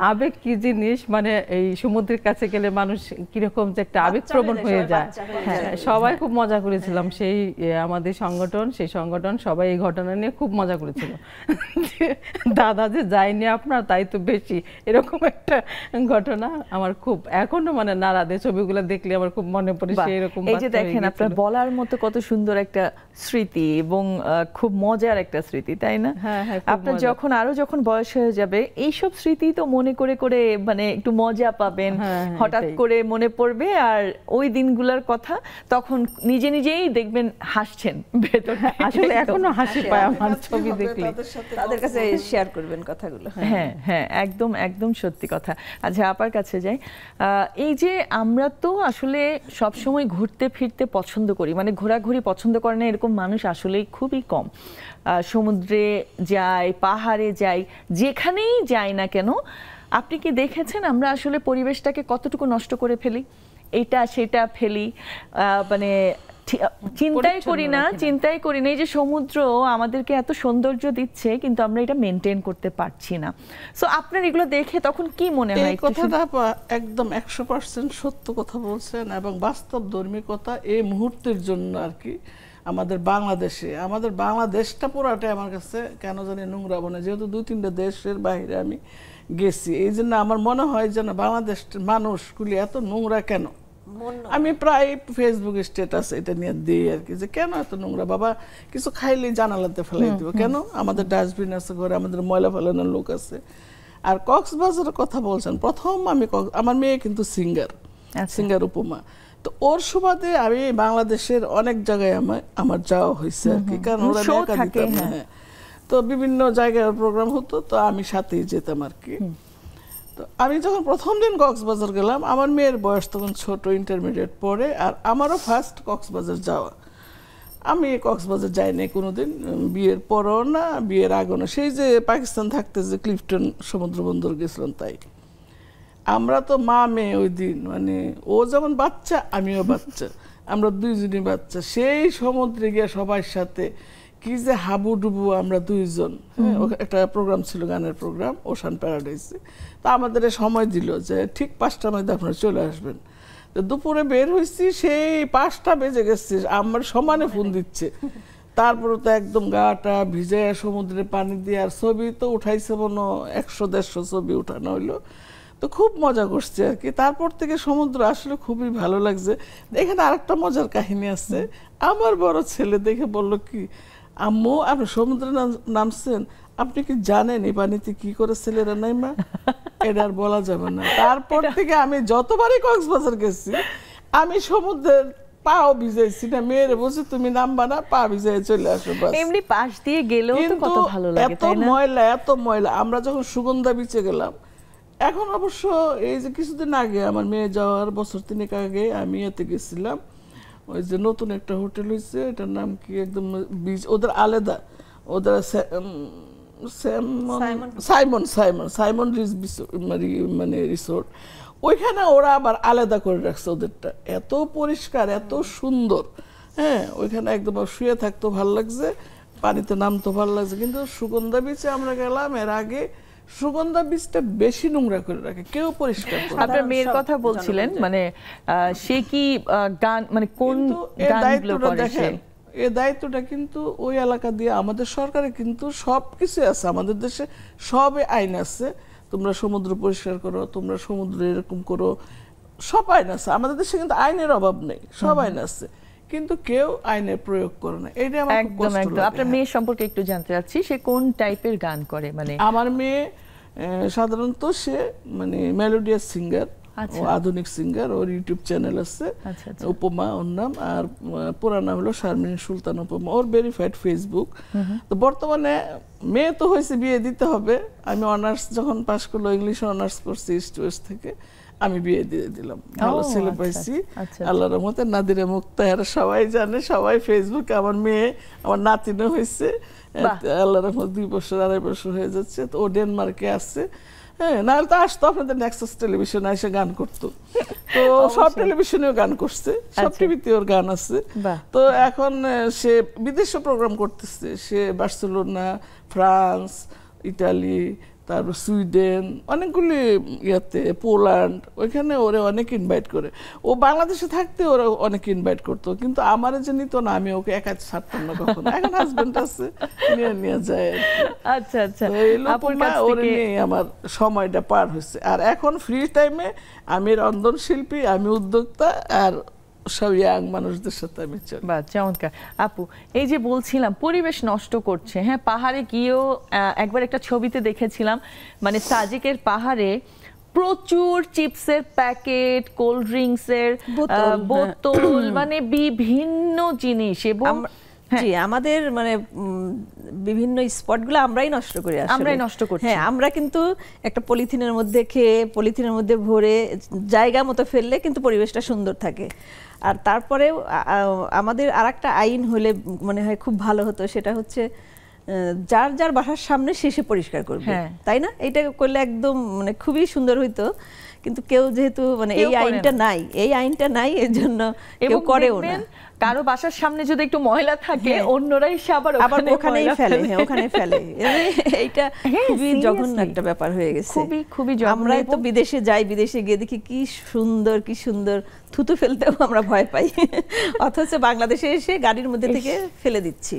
আবেগ কি জিনিস, মানে এই সমুদ্রের কাছে গেলে মানুষ কিরকম যে একটা আবেগপ্রবণ হয়ে যায়। সবাই খুব মজা করেছিলাম, সেই আমাদের সংগঠন, সেই সংগঠন সবাই এই ঘটনা নিয়ে খুব মজা করেছিল। দাদা যে যায়নি আপনার, তাই তো বেশি, এরকম একটা ঘটনা আমার খুব এখনো মানে নাড়াদে, ছবিগুলো দেখলে আমার খুব মনে পড়ে সেই রকম। এই যে দেখেন আপনার বলার মতো কত সুন্দর একটা স্মৃতি এবং খুব মজার একটা স্মৃতি, তাই না? আপনার যখন বয়স হয়ে যাবে এইসব স্মৃতি তো মনে করে করে মানে একটু মজা পাবেন, হঠাৎ করে মনে পড়বে, আর ওই দিনগুলোর কথা তখন নিজে নিজেই দেখবেন হাসছেন ভেতর। আসলে এখনো হাসি পায় আমার ছবি দেখলে, তাদের কাছে শেয়ার করবেন কথাগুলো। হ্যাঁ হ্যাঁ, একদম একদম সত্যি কথা। আচ্ছা, আপার কাছে যাই। এই যে আমরা তো আসলে সবসময় ঘুরতে ফিরতে পছন্দ করি, মানে ঘোরাঘুরি পছন্দ করে না এরকম মানুষ আসলেই খুবই কম। সমুদ্রে যাই, পাহাড়ে যাই, যেখানেই যাই না কেন, আপনি কি দেখেছেন আমরা আসলে পরিবেশটাকে কতটুকু নষ্ট করে ফেলি, এটা সেটা ফেলি, মানে চিন্তাই করি না এই যে সমুদ্র আমাদেরকে এত সৌন্দর্য দিচ্ছে, কিন্তু আমরা এটা মেনটেন করতে পারছি না। সো আপনার এগুলো দেখে তখন কি মনে হয়? এই কথাটা একদম 100% সত্য কথা বলছেন, এবং বাস্তবধর্মী কথা। এই মুহূর্তের জন্য আর কি আমাদের বাংলাদেশটা পুরাটাই আমার কাছে কেন জানি নোংরা মনে, যেহেতু 2-3টা দেশের বাইরে আমি গেছি, এই জন্য আমার মনে হয় যেন বাংলাদেশের মানুষগুলি এত নোংরা কেন। আমি প্রায় ফেসবুক স্ট্যাটাস এটা নিয়ে দিই আর কি, যে কেন এত নোংরা, বাবা কিছু খাইলে জানালাতে ফেলাই দিব কেন, আমাদের ডাস্টবিন আছে ঘরে, আমাদের ময়লা ফেলানোর লোক আছে, আর কক্সবাজারের কথা বলছেন, প্রথম আমি আমার মেয়ে কিন্তু সিঙ্গার উপমা, তো ওর সুবাদে আমি বাংলাদেশের অনেক জায়গায় আমার যাওয়া হয়েছে আর কি, কারণ ওরা একা দিতাম না। হ্যাঁ, তো বিভিন্ন জায়গায় প্রোগ্রাম হতো, তো আমি সাথেই যেতাম আর কি। তো আমি যখন প্রথম দিন কক্সবাজার গেলাম, আমার মেয়ের বয়স তখন ছোট, ইন্টারমিডিয়েট পড়ে, আর আমারও ফার্স্ট কক্সবাজার যাওয়া। আমি কক্সবাজার যাইনি কোনোদিন, বিয়ের পরও না, বিয়ের আগেও না। সেই যে পাকিস্তান থাকতে যে ক্লিফটন সমুদ্র বন্দর গেছিলাম, তাই আমরা তো মা মেয়ে ওই দিন, মানে ও যেমন বাচ্চা আমিও বাচ্চা, আমরা দুইজনই বাচ্চা। সেই সমুদ্রে গিয়ে সবার সাথে কি যে হাবুডুবু আমরা দুইজন। একটা প্রোগ্রাম ছিল, গানের প্রোগ্রাম, ওশান প্যারাডাইসে। তা আমাদের সময় দিল যে ঠিক 5টার মধ্যে আপনারা চলে আসবেন। তো দুপুরে বের হয়েছি, সেই 5টা বেজে গেছে, আমার সমানে ফোন দিচ্ছে। তারপরে তো একদম গাটা ভিজে সমুদ্রে পানি দিয়ে, আর ছবি তো উঠাইছে মনে 100-150 ছবি উঠানো হইলো। তো খুব মজা করছে আর কি। তারপর থেকে সমুদ্র আসলে খুবই ভালো লাগছে। এখানে আরেকটা মজার কাহিনী আছে। আমার বড় ছেলে দেখে বলল কি, আম্মু আপনি সমুদ্রে নামছেন, আপনি কি জানেন এই পানিতে কি করে ছেলেরা নাই মা? এটা আর বলা যাবে না। তারপর থেকে আমি যতবারই কক্সবাজার গেছি, আমি সমুদ্রের পাও ভিজাইছি না, মেয়েরে বলছি তুমি নামবা না, পা ভিজাই চলে আসো। এমনি পাশ দিয়ে গেলেও তো কত ভালো লাগে, তাই না? এত ময়লা। আমরা যখন সুগন্ধা বিচে গেলাম, এখন অবশ্য এই যে কিছুদিন আগে আমার মেয়ে যাওয়ার বছর 3 আগে আমি এতে গেছিলাম, ওই যে নতুন একটা হোটেল হয়েছে, এটার নাম কি একদম বিচ, ওদের আলাদা, ওদের সাইমন মানে রিসোর্ট, ওইখানে ওরা আবার আলাদা করে রাখছে ওদেরটা, এত পরিষ্কার এত সুন্দর। হ্যাঁ, ওইখানে একদম শুয়ে থাকতো ভালো লাগছে, পানিতে নামতো ভালো লাগছে। কিন্তু সুগন্ধা বিচে আমরা গেলাম, এর আগে সুগন্ধা বীজটা বেশি নোংরা করে রাখে, কেউ পরিষ্কার করে। আপনার মেয়ের কথা বলছিলেন, মানে সে কি গান, মানে কোন গানগুলো করে সে? এই দায়িত্বটা কিন্তু ওই এলাকা দিয়ে আমাদের সরকারে কিন্তু সবকিছু আছে, আমাদের দেশে সবে আইন আছে, তোমরা সমুদ্র পরিষ্কার করো, তোমরা সমুদ্র এরকম করো, সব আইন আছে। আমাদের দেশে কিন্তু আইনের অভাব নেই, সব আইন আছে, কিন্তু কেউ আইনের প্রয়োগ করে না। এইটা আমার খুব কষ্ট লাগে। আপনার মেয়ের সম্পর্কে একটু জানতে চাচ্ছি, সে কোন টাইপের গান করে? মানে আমার মেয়ে সাধারণত সে মানে মেলোডিয়াস সিঙ্গার, আধুনিক সিঙ্গার। ওর ইউটিউব চ্যানেল আছে, উপমা ওর নাম, আর পুরা নাম হলো শারমিন সুলতান উপমা। ওর ভেরিফাইড ফেসবুক। তো বর্তমানে মেয়ে তো হয়েছে, বিয়ে দিতে হবে। আমি অনার্স যখন পাশ করলো, ইংলিশে অনার্স করছি ইস্ট ওয়েস্ট থেকে, আমি বিয়ে দিয়ে দিলাম। ভালো ছেলে পাইছি আল্লাহর রহমতে, নাদিরা মুক্তা, এরা সবাই জানে, সবাই ফেসবুকে। আমার মেয়ে, আমার নাতিনও হয়েছে, আল্লাহর রহমত 2 বছর 2.5 বছর হয়ে যাচ্ছে। তো ও ডেনমার্কে আছে। হ্যাঁ, নাহলে তো আসতো আপনাদের নেক্সাস টেলিভিশনে এসে গান করতো। তো সব টেলিভিশনেও গান করছে, সব টিভিতে ওর গান আছে। তো এখন সে বিদেশে প্রোগ্রাম করতেছে, সে বার্সেলোনা, ফ্রান্স, ইটালি, তারপর সুইডেন, অনেকগুলি ইয়াতে, পোল্যান্ড, ওইখানে ওরে অনেক ইনভাইট করে। ও বাংলাদেশে থাকতে ওরা অনেক ইনভাইট করতো, কিন্তু আমার যে নিত না, আমি ওকে একা ছাড়তাম না কখনো। এখন হাজবেন্ড আছে, নিয়ে যায়। আচ্ছা আচ্ছা, ওরে নিয়ে আমার সময়টা পার হয়েছে। আর এখন ফ্রি টাইমে আমি রন্ধন শিল্পী, আমি উদ্যোক্তা, আর সব ইয়াং মানুষদের সাথে আমি চলি। বাহ, চমৎকার। আপু, এই যে বলছিলাম পরিবেশ নষ্ট করছে, হ্যাঁ, পাহাড়ে গিয়েও একবার একটা ছবিতে দেখেছিলাম, মানে সাজেকের পাহাড়ে প্রচুর চিপসের প্যাকেট, কোল্ড ড্রিঙ্কসের বোতল, মানে বিভিন্ন জিনিস। এবং জি, আমাদের মানে বিভিন্ন স্পটগুলো আমরাই নষ্ট করে আসি, আমরাই নষ্ট করছি। হ্যাঁ, আমরা কিন্তু একটা পলিথিনের মধ্যে খেয়ে, পলিথিনের মধ্যে ভরে জায়গা মতো ফেললে কিন্তু পরিবেশটা সুন্দর থাকে। আর তারপরে আমাদের আরেকটা আইন হলে মনে হয় খুব ভালো হতো, সেটা হচ্ছে যার যার বাসার সামনে শেষে পরিষ্কার করবে, তাই না? এটা করলে একদম মানে খুবই সুন্দর হইতো। কিন্তু কেউ যেহেতু মানে এই আইনটা নাই, এর জন্য কেউ করেও না। কারো বাসার সামনে যদি একটু ময়লা থাকে, অন্যরাই আবার ওখানেই ফেলে। ওখানে ফেলে। এইটা খুবই জঘন্য একটা ব্যাপার হয়ে গেছে। খুবই আমরা তো বিদেশে যাই, বিদেশে গিয়ে দেখি কি সুন্দর থুতু ফেলতেও আমরা ভয় পাই, অথচ বাংলাদেশে এসে গাড়ির মধ্যে থেকে ফেলে দিচ্ছি।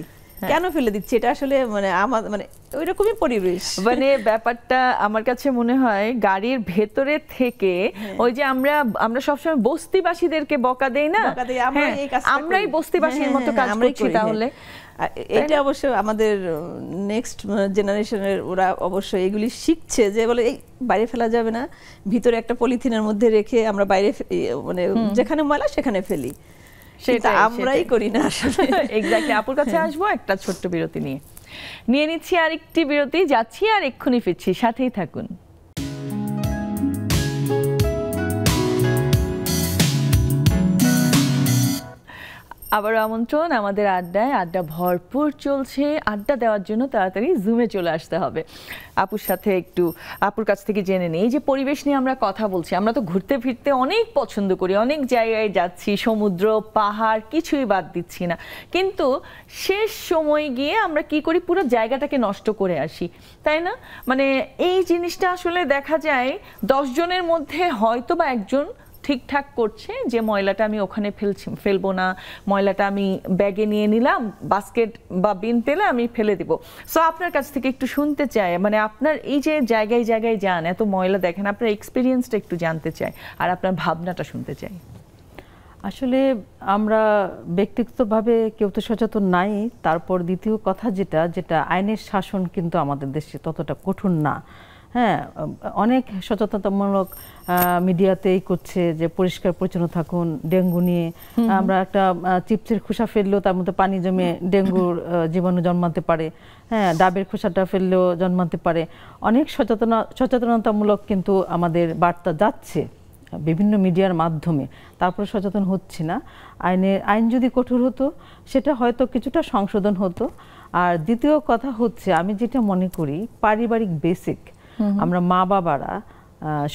কেন ফেলে দিচ্ছি, এটা আসলে মানে আমার মানে ওইরকমই পরিবেশ। মানে ব্যাপারটা আমার কাছে মনে হয় গাড়ির ভেতরে থেকে ওই যে আমরা সবসময় বস্তিবাসীদেরকে বকা দেই না, আমরাই বস্তিবাসীর মতো কাজ করছি। তাহলে এটা অবশ্য আমাদের নেক্সট জেনারেশনের ওরা অবশ্য এগুলি শিখছে, যে বলে এই বাইরে ফেলা যাবে না, ভিতরে একটা পলিথিনের মধ্যে রেখে আমরা বাইরে মানে যেখানে ময়লা সেখানে ফেলি, সেটা আমরাই করি না আসলে। এক্স্যাক্টলি। আপুর কাছে আসবো একটা ছোট্ট বিরতি নিয়ে নিচ্ছি, আরেকটি বিরতি, যাচ্ছি আর এক্ষুনি ফিরছি, সাথেই থাকুন। আবারও আমন্ত্রণ আমাদের আড্ডায়। আড্ডা ভরপুর চলছে। আড্ডা দেওয়ার জন্য তাড়াতাড়ি জুমে চলে আসতে হবে। আপুর সাথে একটু আপুর কাছ থেকে জেনে নিই, এই যে পরিবেশ নিয়ে আমরা কথা বলছি, আমরা তো ঘুরতে ফিরতে অনেক পছন্দ করি, অনেক জায়গায় যাচ্ছি, সমুদ্র পাহাড় কিছুই বাদ দিচ্ছি না, কিন্তু শেষ সময় গিয়ে আমরা কি করি, পুরো জায়গাটাকে নষ্ট করে আসি, তাই না? মানে এই জিনিসটা আসলে দেখা যায় 10 জনের মধ্যে হয়তো বা একজন ঠিকঠাক করছে যে ময়লাটা আমি ওখানে ফেলবো না, ময়লাটা আমি ব্যাগে নিয়ে নিলাম, বাস্কেট বা বিন পেলে আমি ফেলে দিব। সো আপনার কাছ থেকে একটু শুনতে চাই, মানে আপনার এই যে জায়গায় জায়গায় যান, এত ময়লা দেখেন, আপনার এক্সপিরিয়েন্সটা একটু জানতে চাই আর আপনার ভাবনাটা শুনতে চাই। আসলে আমরা ব্যক্তিগতভাবে কেউ তো সচেতন নাই। তারপর দ্বিতীয় কথা যেটা আইনের শাসন কিন্তু আমাদের দেশে ততটা কঠোর না। হ্যাঁ, অনেক সচেতনতামূলক মিডিয়াতেই করছে যে পরিষ্কার পরিচ্ছন্ন থাকুন, ডেঙ্গু নিয়ে আমরা একটা চিপসের খোসা ফেললেও তার মধ্যে পানি জমে ডেঙ্গুর জীবাণু জন্মাতে পারে, হ্যাঁ, ডাবের খোসাটা ফেললেও জন্মাতে পারে। অনেক সচেতনতামূলক কিন্তু আমাদের বার্তা যাচ্ছে বিভিন্ন মিডিয়ার মাধ্যমে, তারপর সচেতন হচ্ছি না। আইন যদি কঠোর হতো সেটা হয়তো কিছুটা সংশোধন হতো। আর দ্বিতীয় কথা হচ্ছে, আমি যেটা মনে করি পারিবারিক বেসিক, আমরা মা বাবারা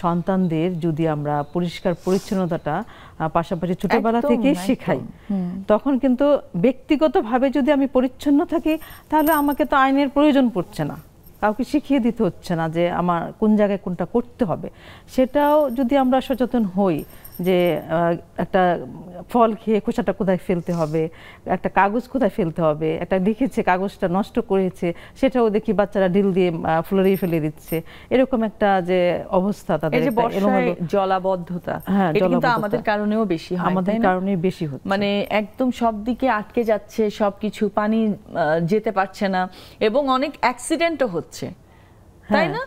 সন্তানদের যদি আমরা পরিষ্কার পরিচ্ছন্নতাটা পাশাপাশি ছোটবেলা থেকেই শেখাই, তখন কিন্তু ব্যক্তিগতভাবে যদি আমি পরিচ্ছন্ন থাকি তাহলে আমাকে তো আইনের প্রয়োজন পড়ছে না, কাউকে শিখিয়ে দিতে হচ্ছে না যে আমার কোন জায়গায় কোনটা করতে হবে। সেটাও যদি আমরা সচেতন হই যে একটা ফল খেয়ে খোসাটা কোথায় ফেলতে হবে, একটা কাগজ কোথায় ফেলতে হবে, একটা লিখেছে কাগজটা নষ্ট করেছে সেটাও দেখি বাচ্চারা ঢিল দিয়ে ফ্লোরে ফেলে দিচ্ছে, এরকম একটা যে অবস্থা তাদের জলাবদ্ধতা, এটা কিন্তু আমাদের কারণেও বেশি হয়, আমাদের কারণে বেশি হচ্ছে। মানে একদম সব দিকে আটকে যাচ্ছে, সবকিছু পানি যেতে পারছে না এবং অনেক অ্যাক্সিডেন্টও হচ্ছে, তাই না?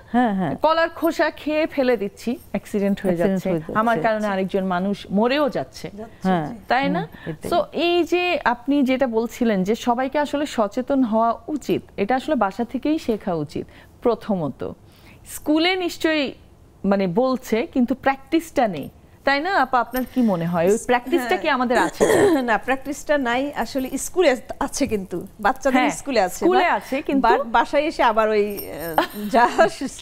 কলার খোসা খেয়ে ফেলে দিচ্ছি, অ্যাক্সিডেন্ট হয়ে যাচ্ছে, আমার কারণে আরেকজন মানুষ মরেও যাচ্ছে, তাই না? তো এই যে আপনি যেটা বলছিলেন যে সবাইকে আসলে সচেতন হওয়া উচিত, এটা আসলে বাসা থেকেই শেখা উচিত। প্রথমত স্কুলে নিশ্চয়ই মানে বলছে, কিন্তু প্র্যাকটিসটা নেই, তাই না আপা? আপনার কি মনে হয় ওই প্র্যাকটিসটা কি আমাদের আছে? না, প্র্যাকটিসটা নাই আসলে। স্কুলে আছে, কিন্তু বাচ্চাদের স্কুলে আছে, কিন্তু বাসায় এসে আবার ওই যা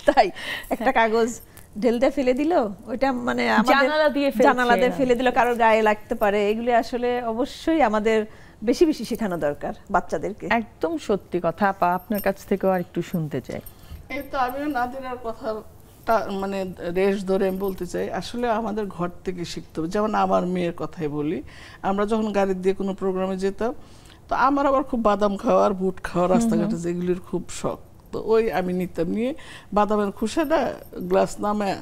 তাই একটা কাগজ ঢেলতে ফেলে দিল, ওইটা মানে জানালা দিয়ে ফেলে দিল, কারোর গায়ে লাগতে পারে। এগুলি আসলে অবশ্যই আমাদের বেশি বেশি শেখানো দরকার বাচ্চাদেরকে। একদম সত্যি কথা আপা, আপনার কাছ থেকেও আর একটু শুনতে চাই। এই তো আমিও নাদিরার কথা মানে রেশ ধরে আমি বলতে চাই, আসলে আমাদের ঘর থেকে শিখতে হবে। যেমন আমার মেয়ের কথাই বলি, আমরা যখন গাড়ি দিয়ে কোনো প্রোগ্রামে যেতাম, তো আমার আবার খুব বাদাম খাওয়া আর বুট খাওয়া রাস্তাঘাটে যেগুলির খুব শখ, তো ওই আমি নিতাম, নিয়ে বাদামের খোসাটা গ্লাস নামে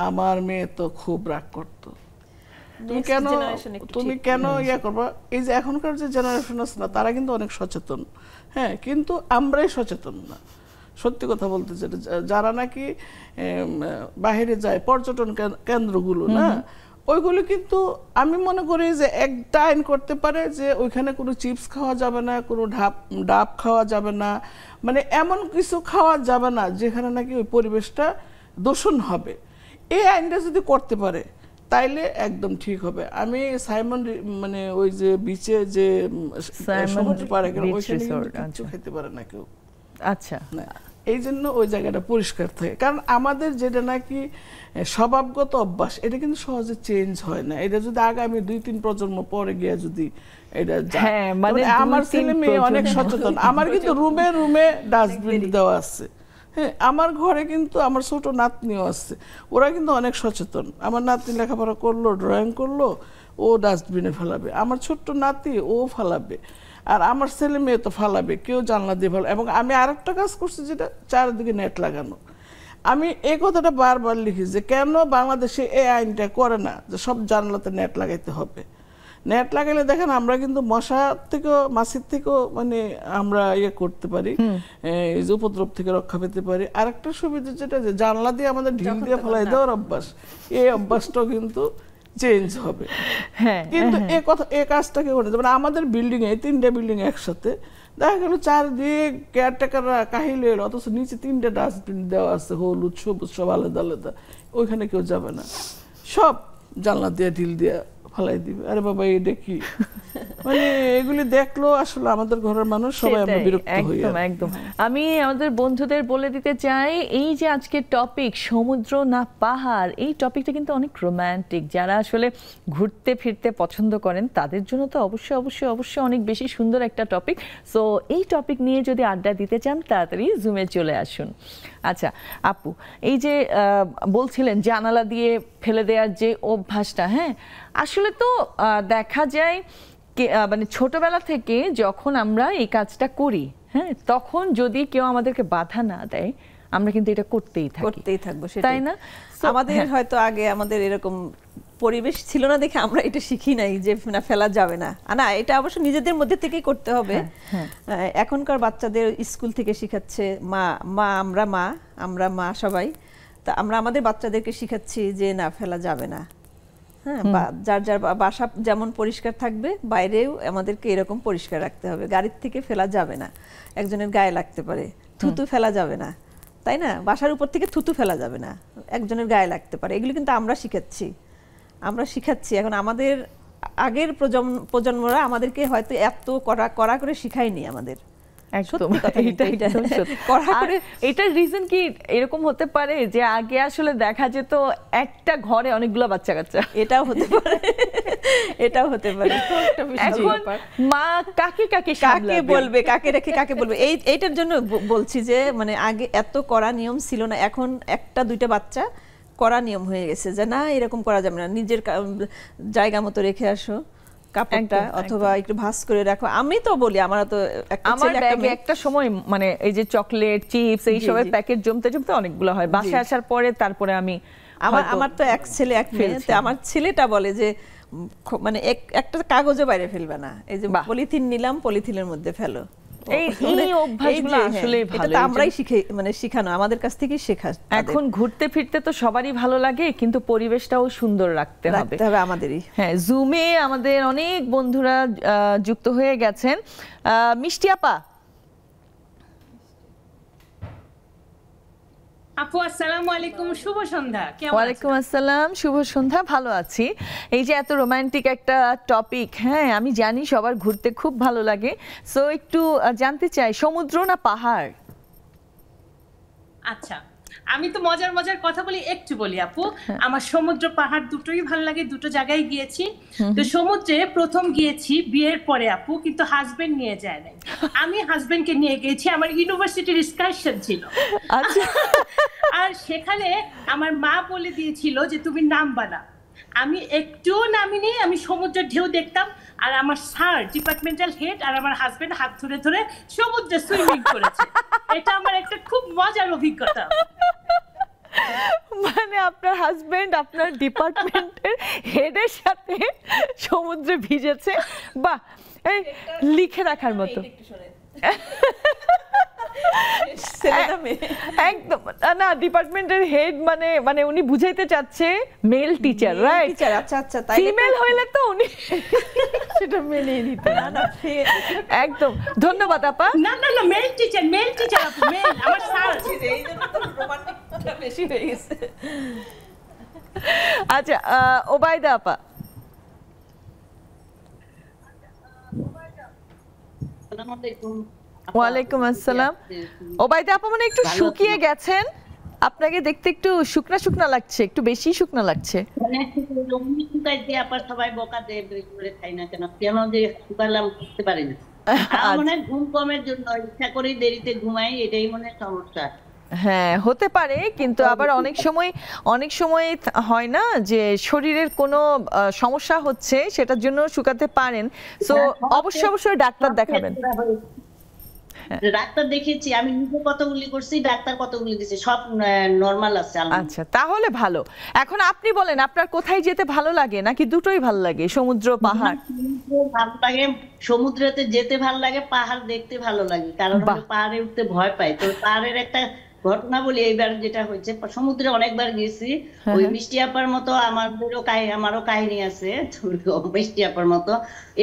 আমার মেয়ে তো খুব রাগ করতো, তুমি কেন ইয়া করবা। এই যে এখনকার যে জেনারেশন আছে না, তারা কিন্তু অনেক সচেতন, হ্যাঁ, কিন্তু আমরাই সচেতন না। সত্যি কথা বলতে চাই, যারা নাকি বাহিরে যায় পর্যটন কেন্দ্রগুলো না, ওইগুলো কিন্তু আমি মনে করি যে একটা আইন করতে পারে যে ওইখানে কোনো চিপস খাওয়া যাবে না, কোনো ডাব খাওয়া যাবে না, মানে এমন কিছু খাওয়া যাবে না যেখানে নাকি ওই পরিবেশটা দূষণ হবে। এই আইনটা যদি করতে পারে তাইলে একদম ঠিক হবে। আমি সাইমন মানে ওই যে বিচে যে সমুদ্র পাড়ে গেলে ওইখানে কিছু খেতে পারে না কেউ, আচ্ছা, এই জন্য ওই জায়গাটা পরিষ্কার থাকে। কারণ আমাদের যেটা নাকি স্বভাবগত অভ্যাস, এটা কিন্তু সহজে চেঞ্জ হয় না। এটা যদি আগামী 2-3 প্রজন্ম পরে গিয়ে যদি এটা মানে আমার ছেলে মেয়ে অনেক সচেতন, আমার কিন্তু রুমে রুমে ডাস্টবিন দেওয়া আছে, হ্যাঁ, আমার ঘরে কিন্তু আমার ছোট নাতনিও আছে, ওরা কিন্তু অনেক সচেতন। আমার নাতনি লেখাপড়া করলো, ড্রয়িং করলো, ও ডাস্টবিনে ফেলাবে, আমার ছোট্ট নাতি ও ফেলাবে, আর আমার ছেলে মেয়ে তো ফালাবে, কেউ জানলা দিয়ে ফেলা। এবং আমি আরেকটা কাজ করছি, যেটা চারিদিকে নেট লাগানো। আমি এই কথাটা বারবার লিখি যে কেন বাংলাদেশে এই আইনটা করে না যে সব জানলাতে নেট লাগাইতে হবে। নেট লাগাইলে দেখেন আমরা কিন্তু মশার থেকেও, মাছির থেকেও মানে আমরা ইয়ে করতে পারি, এই যে উপদ্রব থেকে রক্ষা পেতে পারি। আরেকটা সুবিধা যেটা, যে জানলা দিয়ে আমাদের ঢিল দিয়ে ফেলাই দেওয়ার অভ্যাস, এই অভ্যাসটাও কিন্তু চেঞ্জ হবে। কিন্তু এই কাজটা কেউ করে, যেমন আমাদের বিল্ডিং এ 3টা বিল্ডিং একসাথে, দেখা গেল চারদিক কেয়ারটেকাররা কাহিলে, অথচ নিচে 3টা ডাস্টবিন দেওয়া আছে, হলুদ সবুজ সব আলাদা আলাদা, ওইখানে কেউ যাবে না, সব জানলা দিয়ে ঢিল দিয়ে ফেলাই দিবে। আরে বাবা, এটা কি? মানে এগুলি দেখলো আসলে আমাদের ঘরের মানুষ সবাই আমরা বিরক্ত হই। একদম একদম। আমি আমাদের বন্ধুদের বলে দিতে চাই, এই যে আজকের টপিক সমুদ্র না পাহাড়, এই টপিকটা কিন্তু অনেক রোমান্টিক। যারা আসলে ঘুরতে ফিরতে পছন্দ করেন তাদের জন্য তো অবশ্যই অবশ্যই অবশ্যই অনেক বেশি সুন্দর একটা টপিক। সো এই টপিক নিয়ে যদি আড্ডা দিতে চান তাড়াতাড়ি জুমে চলে আসুন। আচ্ছা আপু, এই যে বলছিলেন জানালা দিয়ে ফেলে দেওয়ার যে অভ্যাসটা, হ্যাঁ আসলে তো দেখা যায় মানে ছোটবেলা থেকে যখন আমরা এই কাজটা করি, হ্যাঁ তখন যদি কেউ আমাদেরকে বাধা না দেয় আমরা কিন্তু এটা করতেই থাকবো, তাই না? আমাদের হয়তো আগে আমাদের এরকম পরিবেশ ছিল না দেখে আমরা এটা শিখি নাই যে না ফেলা যাবে না। না, এটা অবশ্য নিজেদের মধ্যে থেকেই করতে হবে। এখনকার বাচ্চাদের স্কুল থেকে শিখাচ্ছে আমরা মা সবাই, তা আমরা আমাদের বাচ্চাদেরকে শিখাচ্ছি যে না ফেলা যাবে না। হ্যাঁ, যার যার বাসা যেমন পরিষ্কার থাকবে বাইরেও আমাদেরকে এরকম পরিষ্কার রাখতে হবে। গাড়ির থেকে ফেলা যাবে না, একজনের গায়ে লাগতে পারে। থুতু ফেলা যাবে না, তাই না? বাসার উপর থেকে থুতু ফেলা যাবে না, একজনের গায়ে লাগতে পারে। এগুলো কিন্তু আমরা শিখাচ্ছি। এখন আমাদের আগের প্রজন্মরা আমাদেরকে হয়তো এত কড়া করে শিখায়নি আমাদের। এটার রিজন কি এরকম হতে পারে যে আগে আসলে দেখা যেত একটা ঘরে অনেকগুলো বাচ্চা কাচ্চা? এটাও হতে পারে। এখন মা কাকে বলবে, কাকে রেখে কাকে বলবে, এইটার জন্য বলছি যে মানে আগে এত কড়া নিয়ম ছিল না। এখন একটা দুইটা বাচ্চা কড়া নিয়ম হয়ে গেছে যে না এরকম করা যাবে না, নিজের জায়গা মতো রেখে আসো কাপড়টা, অথবা একটু ভাঁজ করে রাখো। আমি তো বলি আমার তো একটা সময় মানে এই যে চকলেট চিপস এই সবের প্যাকেট জমতে জমতে অনেকগুলো হয়, বাসায় আসার পরে তারপরে আমার তো এক ছেলে এক মেয়ে, আমার ছেলেটা বলে যে মানে একটা কাগজে বাইরে ফেলবে না, এই যে পলিথিন নিলাম পলিথিনের মধ্যে ফেলো। আমরাই শিখানো, আমাদের কাছ থেকেই শেখা। এখন ঘুরতে ফিরতে তো সবারই ভালো লাগে, কিন্তু পরিবেশটাও সুন্দর রাখতে হবে আমাদেরই। হ্যাঁ, জুমে আমাদের অনেক বন্ধুরা যুক্ত হয়ে গেছেন। মিষ্টি আপা। আপু আসসালামু আলাইকুম, শুভ সন্ধ্যা। ওয়ালাইকুম আসসালাম, শুভ সন্ধ্যা। ভালো আছি। এই যে এত রোমান্টিক একটা টপিক, হ্যাঁ আমি জানি সবার ঘুরতে খুব ভালো লাগে। সো একটু জানতে চাই সমুদ্র না পাহাড়? আচ্ছা, আমি তো মজার কথা বলি আপু। আমার সমুদ্র পাহাড় দুটোই ভালো লাগে, দুটো জায়গায় গিয়েছি। তো সমুদ্রে প্রথম গিয়েছি বিয়ের পরে আপু, কিন্তু হাজবেন্ড নিয়ে যায় নাই, আমি হাজবেন্ডকে নিয়ে গেছি। আমার ইউনিভার্সিটির এক্সকারশন ছিল, আর সেখানে আমার মা বলে দিয়েছিল যে তুমি নামবা না। আমি একটুও নামিনি, আমি সমুদ্রের ঢেউ দেখতাম, আর আমার স্যার ডিপার্টমেন্টাল হেড আর আমার হাজবেন্ড হাত ধরে ধরে সমুদ্রে সুইমিং করেছে। এটা আমার একটা খুব মজার অভিজ্ঞতা। মানে আপনার হাজবেন্ড আপনার ডিপার্টমেন্টের হেডের সাথে সমুদ্রে ভিজেছে, বাহ, লিখে রাখার মতো। একদম না, ডিপার্টমেন্টের হেড মানে উনি বুঝাইতে চাচ্ছে মেল টিচার, রাইট? আচ্ছা, ফিমেল হইলে তো উনি সেটা মেনে নিতে না। একদম, ধন্যবাদ আপা। না মেল টিচার আপু, মেল আমার স্যার। এইজন্য তো রোমান্টিকটা বেশি হয়ে গেছে। আচ্ছা, ওবায়দা আপা। ওয়ালাইকুম আসসালাম। ওবায়দা আপা মানে একটু শুকিয়ে গেছেন, আপনাকে দেখতে একটু শুকনা লাগছে, একটু বেশি শুকনা লাগছে। সবাই বকা দেয় করে খাই না কেন যে শুকালাম বুঝতে পারি না। মনে হয় ঘুম কমের জন্য ইচ্ছা করে দেরিতে ঘুমাই, এটাই মনে সমস্যা। হ্যাঁ হতে পারে, কিন্তু আবার অনেক সময় হয় না যে শরীরের কোনো সমস্যা হচ্ছে, সেটার জন্য শুকাতে পারেন। সো অবশ্যই ডাক্তার দেখাবেন। ডাক্তার দেখিয়েছি, আমি নিজে কতগুলি করছি, ডাক্তার কতগুলি দিয়েছে, সব নরমাল আছে। আচ্ছা তাহলে ভালো। এখন আপনি বলেন আপনার কোথায় যেতে ভালো লাগে, নাকি দুটোই ভালো লাগে? সমুদ্র পাহাড় ভালো লাগে, সমুদ্রেতে যেতে ভালো লাগে, পাহাড় দেখতে ভালো লাগে, কারণ পাহাড়ে উঠতে ভয় পাই। তো পাহাড়ের একটা ঘটনা বলি, এইবার যেটা হয়েছে, সমুদ্রে অনেকবার গেছি, ওই মিষ্টি আপার মতো আমারও কাহিনী আছে মিষ্টি আপার মতো।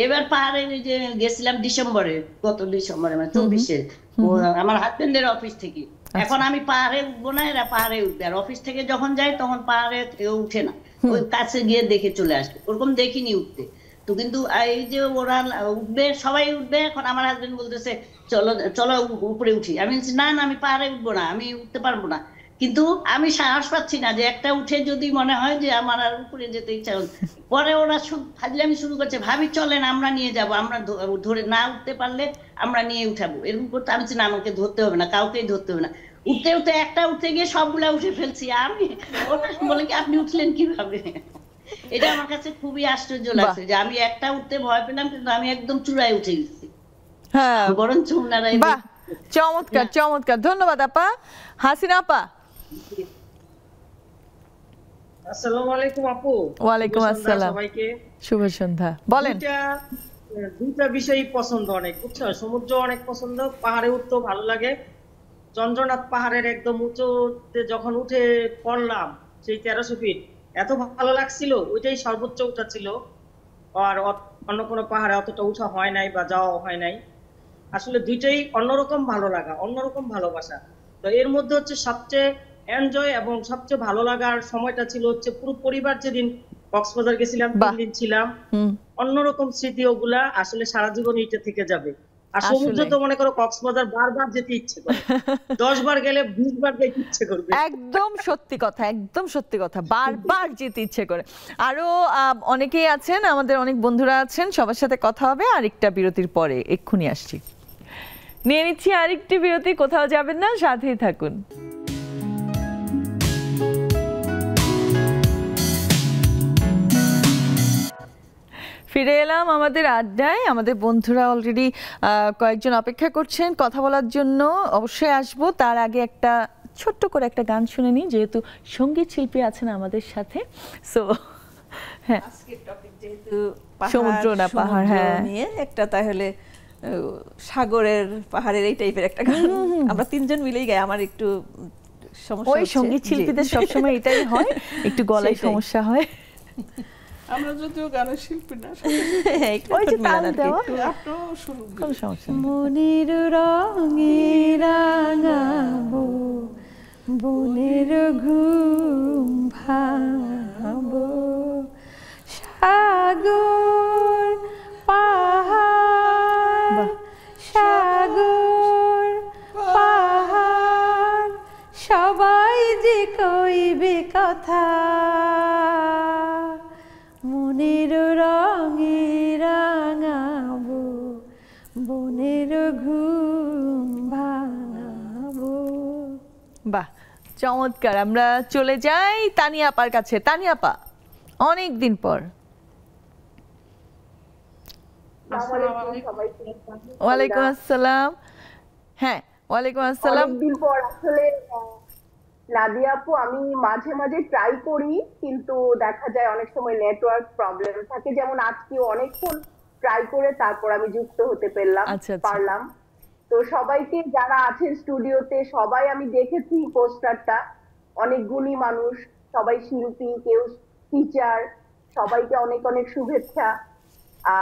এবার পাহাড়ে যে গেছিলাম ডিসেম্বরে, গত ডিসেম্বরে মানে 24-এ, আমার হাজবেন্ডের অফিস থেকে। এখন আমি পাহাড়ে উঠবো না, এরা পাহাড়ে উঠবে, আর অফিস থেকে যখন যাই তখন পাহাড়ে কেউ উঠে না, ওই কাছে গিয়ে দেখে চলে আসবে, ওরকম দেখিনি উঠতে। তো কিন্তু এই যে ওরা উঠবে, সবাই উঠবে, এখন আমার হাজবেন্ড বলতেছে চলো চলো উপরে উঠি। আমি বলছি না না, আমি পাহাড়ে উঠবো না, আমি উঠতে পারবো না। কিন্তু আমি সাহস পাচ্ছি না, যে একটা উঠে যদি মনে হয় যে আমার আর উপরে যেতে ইচ্ছা হচ্ছে। পরে ওরা ফাজলামি শুরু করছে, ভাবি চলেন আমরা নিয়ে যাব, আমরা ধরে না উঠতে পারলে আমরা নিয়ে উঠাবো, এরকম করতে। আমি বলছি না, আমাকে ধরতে হবে না, কাউকেই ধরতে হবে না। উঠতে উঠতে একটা উঠতে গিয়ে সবগুলা উঠে ফেলছি আমি। ওরা বলে কি আপনি উঠলেন কিভাবে? এটা আমার কাছে খুবই আশ্চর্য লাগছে, যে আমি একটা উঠতে ভয় পেলাম, কিন্তু আমি একদম চূড়ায় উঠে গেছি। হ্যাঁ বরঞ্চ ওনারাই। বাহ, চমৎকার চমৎকার, ধন্যবাদ আপা। হাসিনা আপা। আসসালামু আলাইকুম আপু। ওয়ালাইকুম আসসালাম, সবাইকে শুভ সন্ধ্যা। বলেন। দুইটা বিষয়ই পছন্দ অনেক, বুঝছো? সমুদ্র অনেক পছন্দ, পাহাড়ে উঠতেও ভালো লাগে। চন্দ্রনাথ পাহাড়ের একদম উঁচুতে যখন উঠে পড়লাম, সেই 1300 ফিট, এত ভালো লাগছিল, ওইটাই সর্বোচ্চ উঠা ছিল। আর অন্য কোনো পাহাড়ে অতটা উঠা হয় নাই বা যাওয়া হয় নাই। আসলে দুইটাই অন্যরকম ভালো লাগা, অন্যরকম ভালোবাসা। তো এর মধ্যে হচ্ছে সবচেয়ে এনজয় এবং সবচেয়ে ভালো লাগার সময়টা ছিল হচ্ছে পুরো পরিবার যেদিন কক্সবাজার গেছিলাম, 3 দিন ছিলাম, অন্যরকম স্মৃতি, ওগুলা আসলে সারা জীবন এটা থেকে যাবে। আর সমুদ্র তো মনে করো কক্সবাজার বারবার যেতে ইচ্ছে করে, 10 বার গেলে 20 বার যেতে ইচ্ছে করবে। একদম সত্যি কথা, একদম সত্যি কথা, বারবার যেতে ইচ্ছে করে। আরো অনেকেই আছেন, আমাদের অনেক বন্ধুরা আছেন, সবার সাথে কথা হবে আরেকটা বিরতির পরে। এক্ষুনি আসছি, নিয়ে নিচ্ছি আরেকটি বিরতি। কোথাও যাবেন না, সাথেই থাকুন। ফিরে এলাম আমাদের আড্ডায়। আমাদের বন্ধুরা অলরেডি কয়েকজন অপেক্ষা করছেন কথা বলার জন্য, অবশ্যই আসবো। তার আগে একটা ছোট্ট করে একটা গান শুনে নিই, যেহেতু সঙ্গীত শিল্পী আছেন আমাদের সাথে। সো হ্যাঁ, আজকের টপিক যেহেতু সমুদ্র না পাহাড়, হ্যাঁ নিয়ে একটা, তাহলে সাগরের পাহাড়ের এই টাইপের একটা গান আমরা তিনজন মিলেই গাই। আমার একটু সমস্যা, ওই সঙ্গীত শিল্পীদের সবসময় এটাই হয়, একটু গলায় সমস্যা হয়। আমরা যদিও গানের শিল্পী না, ওই যে তাল দেওয়া, কোনো সমস্যা। মনের রঙে রাঙাবো, বনের ঘুম ভাঙাবো, সাগর পাহাড়, সাগর পাহাড়, সবাই যে কইবে কথা, মনের রঙে রাঙাবো, বনের ঘুম ভাঙাবো। বাহ, চমৎকার। আমরা চলে যাই তানিয়া আপার কাছে। তানিয়া আপা, অনেক দিন পর। ওয়ালাইকুম আসসালাম। হ্যাঁ, ওয়ালাইকুম আসসালাম। অনেকদিন পর আসলে নাদিয়া আপু, আমি মাঝে মাঝে ট্রাই করি, কিন্তু দেখা যায় অনেক সময় নেটওয়ার্ক প্রবলেম থাকে। যেমন আজকে অনেকক্ষণ ট্রাই করে তারপর আমি যুক্ত হতে পারলাম। তো সবাইকে যারা আছেন স্টুডিওতে, সবাই আমি দেখেছি পোস্টারটা, অনেক গুণী মানুষ, সবাই শিল্পী, কেউ টিচার, সবাইকে অনেক অনেক শুভেচ্ছা।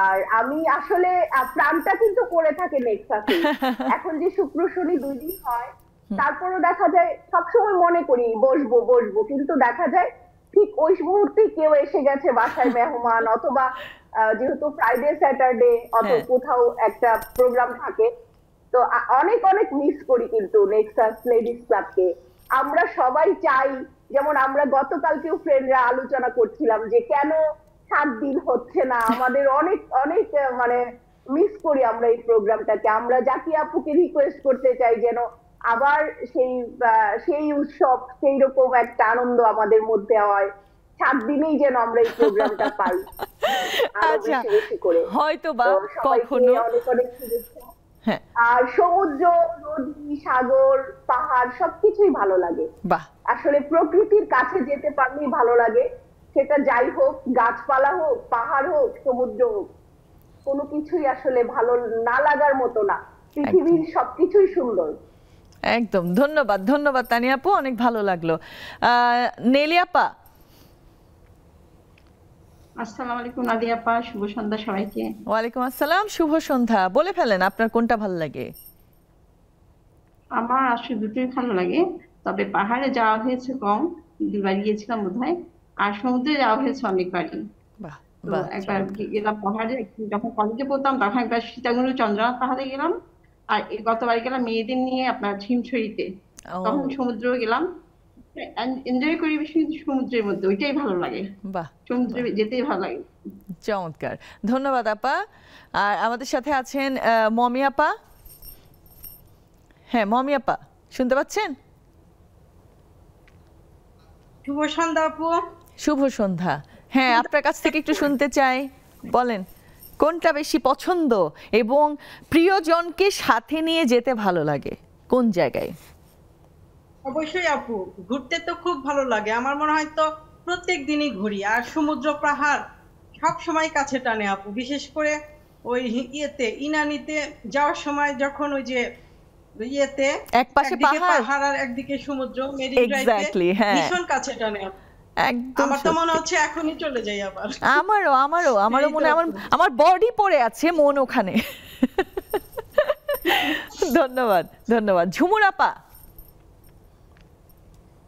আর আমি আসলে প্ল্যানটা কিন্তু করে থাকে নেক্সাসে। এখন যে শুক্র শনি 2 দিন হয়, তারপরও দেখা যায় সবসময় মনে করি বসবো, কিন্তু দেখা যায় ঠিক ওই মুহূর্তে কেউ এসে গেছে বাসায়, মেহমান, অথবা যেহেতু ফ্রাইডে স্যাটারডে অত কোথাও একটা প্রোগ্রাম থাকে, তো অনেক অনেক মিস করি কিন্তু নেক্সাস লেডিস ক্লাবকে। আমরা সবাই চাই, যেমন আমরা গতকালকেও ফ্রেন্ডরা আলোচনা করছিলাম যে কেন 7 দিন হচ্ছে না, আমাদের অনেক অনেক মানে মিস করি আমরা এই প্রোগ্রামটাকে। আমরা জাকিয়া আপুকে রিকোয়েস্ট করতে চাই যেন আবার সেই উৎসব সেই রকম একটা আনন্দ আমাদের মধ্যে হয়। 7 দিনেই যেন আমরা এই প্রোগ্রামটা পাই। আচ্ছা, হয়তো বা কখনো অনেক অনেক শুভেচ্ছা। আর সমুদ্র, নদী, সাগর, পাহাড় সবকিছুই ভালো লাগে। আসলে প্রকৃতির কাছে যেতে পারলেই ভালো লাগে, সেটা যাই হোক, গাছপালা হোক, পাহাড় হোক, সমুদ্র হোক, কোনো কিছুই আসলে ভালো না লাগার মতো না। পৃথিবীর সবকিছুই সুন্দর। একদম। ধন্যবাদ, ধন্যবাদ তানিয়া আপু, অনেক ভালো লাগলো। নেলি আপা। আসসালামু আলাইকুম নাদিয়া আপা, শুভ সন্ধ্যা সবাইকে। ওয়ালাইকুম আসসালাম, শুভ সন্ধ্যা। বলে ফেলেন আপনার কোনটা ভালো লাগে? আমার আসলে দুটোই ভালো লাগে, তবে পাহাড়ে যাওয়া হয়েছে কম, 2বার গিয়েছিলাম বোধহয়, আর সমুদ্রে যাওয়া হয়েছে অনেকবারই। তো একবার গেলাম পাহাড়ে, যখন কলেজে পড়তাম তখন একবার সীতাকুণ্ড চন্দ্রনাথ পাহাড়ে গেলাম, আর গতবার গেলাম মেয়েদের নিয়ে আপনার ঝিমছড়িতে, তখন সমুদ্রে গেলাম। এনজয় করি বেশি সমুদ্রের মধ্যে, ওইটাই ভালো লাগে। সমুদ্রে যেতেই ভালো লাগে। চমৎকার, ধন্যবাদ আপা। আর আমাদের সাথে আছেন মমি আপা। হ্যাঁ মমি আপা, শুনতে পাচ্ছেন? শুভ সন্ধ্যা আপু। শুভ সন্ধ্যা। হ্যাঁ, আপনার কাছ থেকে একটু শুনতে চাই, বলেন কোনটা বেশি পছন্দ এবং প্রিয়জনকে সাথে নিয়ে যেতে ভালো লাগে কোন জায়গায়? অবশ্যই আপু, ঘুরতে তো খুব ভালো লাগে, আমার মনে হয় তো প্রত্যেক দিনই ঘুরি। আর সমুদ্র পাহাড় সব সময় কাছে টানে আপু, বিশেষ করে ওই ইনানিতে যাওয়ার সময় যখন ওই যে একপাশে পাহাড় আর একদিকে সমুদ্র, মেরিন ড্রাইভে ভীষণ কাছে টানে আপু। আমার তো মনে হচ্ছে এখনই চলে যাই আবার। আমারও মনে, আমার বডি পড়ে আছে, মন ওখানে। ধন্যবাদ, ধন্যবাদ। ঝুমুর আপা।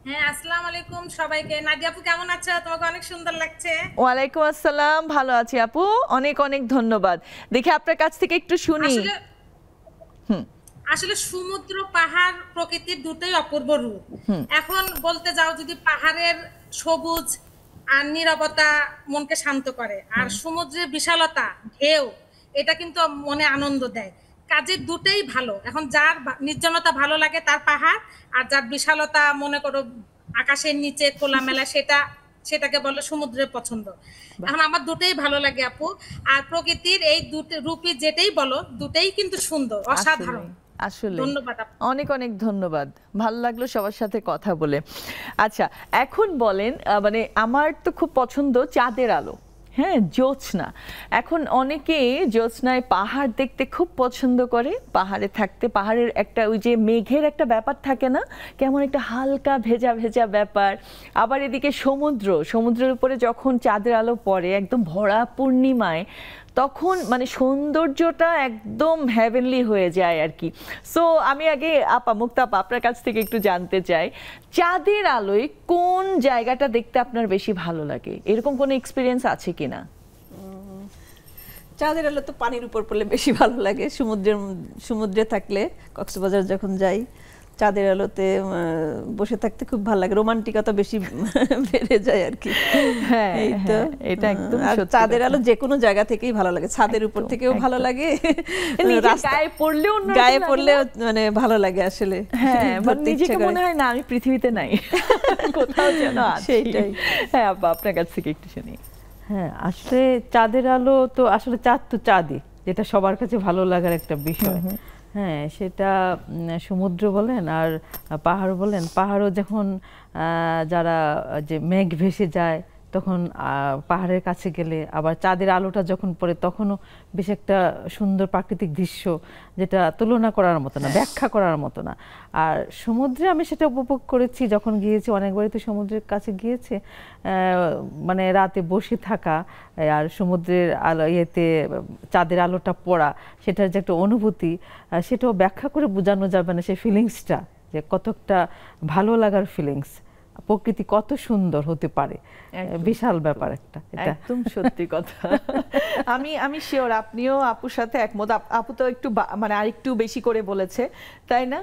হ্যাঁ, আসসালামু আলাইকুম সবাইকে। নাদিয়া আপু কেমন আছো? তোমাকে অনেক সুন্দর লাগছে। ওয়ালাইকুম আসসালাম, ভালো আছি আপু, অনেক অনেক ধন্যবাদ। দেখি আপনার কাছ থেকে একটু শুনি। আসলে সমুদ্র পাহাড় প্রকৃতির দুটোই অপূর্ব রূপ। এখন বলতে যাও যদি পাহাড়ের সবুজ আর নীরবতা মনকে শান্ত করে, আর সমুদ্রের বিশালতা ঢেউ এটা কিন্তু মনে আনন্দ দেয়। কাজের দুটোই ভালো। এখন যার নির্জনতা ভালো লাগে তার পাহাড়, আর যার বিশালতা মনে করো আকাশের নিচে খোলামেলা সেটাকে বলে সমুদ্রের পছন্দ। এখন আমার দুটোই ভালো লাগে আপু। আর প্রকৃতির এই দুটো রূপই যেটাই বলো, দুটোই কিন্তু সুন্দর, অসাধারণ। আসলে অনেক অনেক ধন্যবাদ, ভালো লাগলো সবার সাথে কথা বলে। আচ্ছা, এখন বলেন, মানে আমার তো খুব পছন্দ চাঁদের আলো, হ্যাঁ, জ্যোৎস্না। এখন অনেকে জ্যোৎস্নায় পাহাড় দেখতে খুব পছন্দ করে, পাহাড়ে থাকতে। পাহাড়ের একটা ওই যে মেঘের একটা ব্যাপার থাকে না, কেমন একটা হালকা ভেজা ভেজা ব্যাপার। আবার এদিকে সমুদ্রের উপরে যখন চাঁদের আলো পড়ে একদম ভরা পূর্ণিমায়, তখন মানে সৌন্দর্যটা একদম হেভেনলি হয়ে যায় আর কি। সো আমি আগে মুক্তা আপা আপনার কাছ থেকে একটু জানতে চাই, চাঁদের আলোয় কোন জায়গাটা দেখতে আপনার বেশি ভালো লাগে? এরকম কোনো এক্সপিরিয়েন্স আছে কিনা? চাঁদের আলো তো পানির উপর পড়লে বেশি ভালো লাগে। সমুদ্রে থাকলে, কক্সবাজার যখন যাই, চাঁদের আলোতে বসে থাকতে খুব ভালো লাগে, রোমান্টিকতা বেশি বেড়ে যায় আর কি। হ্যাঁ, এটা একদম সত্যি। চাঁদের আলো যে কোনো জায়গা থেকেই ভালো লাগে, ছাদের উপর থেকেও ভালো লাগে, গায়ে পড়লেও মানে ভালো লাগে আসলে। হ্যাঁ, নিজেকে মনে হয় না আমি পৃথিবীতে নাই, কোথাও যেন আছি। সেটাই। হ্যাঁ আপা, আপনার কাছ থেকে একটু শুনি। হ্যাঁ, আসলে চাঁদের আলো তো আসলে চাঁদ তো চাঁদই, যেটা সবার কাছে ভালো লাগার একটা বিষয়। হ্যাঁ, সেটা সমুদ্র বলেন আর পাহাড় বলেন। পাহাড়ও যখন যারা যে মেঘ ভেসে যায় তখন পাহাড়ের কাছে গেলে, আবার চাঁদের আলোটা যখন পড়ে তখনও বেশ একটা সুন্দর প্রাকৃতিক দৃশ্য, যেটা তুলনা করার মতো না, ব্যাখ্যা করার মতো না। আর সমুদ্রে আমি সেটা উপভোগ করেছি যখন গিয়েছি, অনেকবারই তো সমুদ্রের কাছে গিয়েছে, মানে রাতে বসে থাকা আর সমুদ্রের আলো চাঁদের আলোটা পড়া, সেটার যে একটা অনুভূতি, সেটাও ব্যাখ্যা করে বোঝানো যাবে না, সেই ফিলিংসটা যে কতটা ভালো লাগার ফিলিংস। প্রকৃতি কত সুন্দর হতে পারে, বিশাল ব্যাপার একটা, একদম সত্যি কথা। আমি শিওর আপনিও আপুর সাথে একমত। আপু তো একটু মানে আরেকটু বেশি করে বলেছে, তাই না?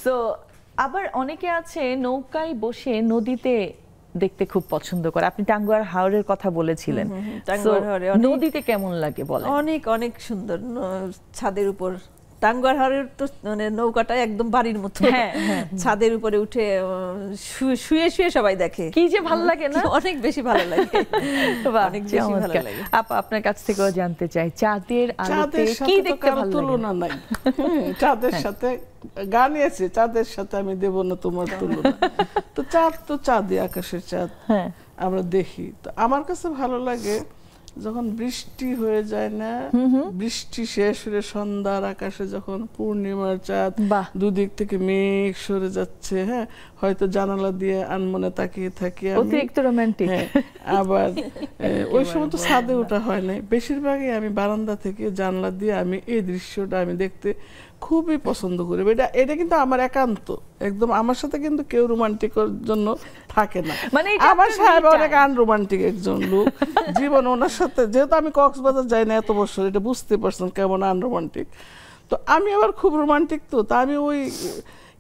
তো আবার অনেকে আছে নৌকায় বসে নদীতে দেখতে খুব পছন্দ করে। আপনি টাঙ্গুয়ার হাওরের কথা বলেছিলেন, নদীতে কেমন লাগে বলেন? অনেক অনেক সুন্দর, ছাদের উপর টাঙ্গুয়ার হাওরের তো মানে নৌকাটা একদম বাড়ির মতো, ছাদের উপরে উঠে শুয়ে শুয়ে সবাই দেখে, কি যে ভালো লাগে না, অনেক বেশি ভালো লাগে, অনেক বেশি ভালো লাগে। আপা আপনার কাছ থেকেও জানতে চাই, চাঁদের আলোতে কি দেখতে ভালো লাগে? তুলনা নাই, চাঁদের সাথে গান আছে, চাঁদের সাথে আমি দেব না তোমার তুলনা। তো চাঁদ তো চাঁদই, আকাশের চাঁদ আমরা দেখি। তো আমার কাছে ভালো লাগে যখন বৃষ্টি হয়ে যায় না, বৃষ্টি শেষ হয়ে সন্ধ্যার আকাশে যখন পূর্ণিমার চাঁদ, দুদিক থেকে মেঘ সরে যাচ্ছে, হ্যাঁ, হয়তো জানালা দিয়ে আনমনে তাকিয়ে থাকি, অতিরিক্ত রোমান্টিক। আবার ওই সময় তো ছাদে ওঠা হয় না, বেশিরভাগই আমি বারান্দা থেকে জানলা দিয়ে আমি এই দৃশ্যটা আমি দেখতে খুবই পছন্দ করি। এটা কিন্তু আমার একান্ত, একদম আমার সাথে কিন্তু কেউ রোমান্টিকের জন্য থাকে না। মানে আমার সাহেব অনেক আনরোমান্টিক একজন লোক, জীবন ওনার সাথে, যেহেতু আমি কক্সবাজার যাই না এত বছর, এটা বুঝতে পারছেন কেমন আনরোমান্টিক। তো আমি আবার খুব রোমান্টিক, তো তা আমি ওই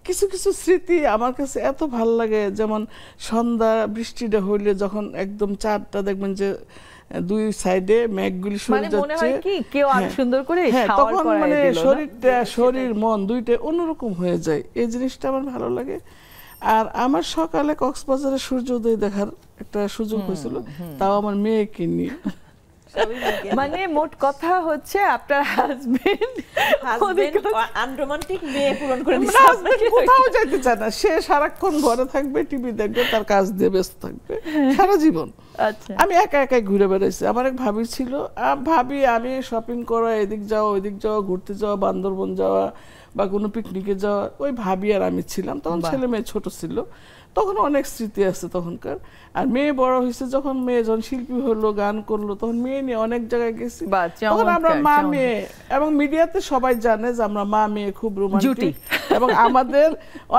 কিছু কিছু স্মৃতি আমার কাছে এত ভাল লাগে, যেমন সন্ধ্যা বৃষ্টিটা হইলে যখন একদম চাঁদটা দেখবেন যে দুই সাইডে মেঘগুলি সরে যাচ্ছে, তখন মানে শরীরটা, শরীর মন দুইটা অন্যরকম হয়ে যায়, এই জিনিসটা আমার ভালো লাগে। আর আমার সকালে কক্সবাজারে সূর্যোদয় দেখার একটা সুযোগ হয়েছিল, তাও আমার মেয়েকে নিয়ে। মানে মোট কথা হচ্ছে আপনার হাজবেন্ড আনরোমান্টিক, মেয়ে পূরণ করে কোথাও যেতে চায় না, সে সারাক্ষণ ঘরে থাকবে, টিভি দেখবে, তার কাজ দিয়ে ব্যস্ত থাকবে সারা জীবন। আমি একা একাই ঘুরে বেড়াইছি। আমার এক ভাবি ছিল, ভাবি আমি শপিং করা, এদিক যাওয়া ওইদিক যাওয়া, ঘুরতে যাওয়া, বান্দরবন যাওয়া বা কোনো পিকনিকে যাওয়া, ওই ভাবি আর আমি ছিলাম। তখন ছেলে মেয়ে ছোট ছিল, তখন অনেক স্মৃতি আছে তখনকার। আর মেয়ে বড় হয়েছে, যখন মেয়ে যখন শিল্পী হলো, গান করলো, তখন মেয়ে নিয়ে অনেক জায়গায় গেছি। তখন আমরা মা মেয়ে, এবং মিডিয়াতে সবাই জানে যে আমরা মা মেয়ে খুব রোমান্টিক, এবং আমাদের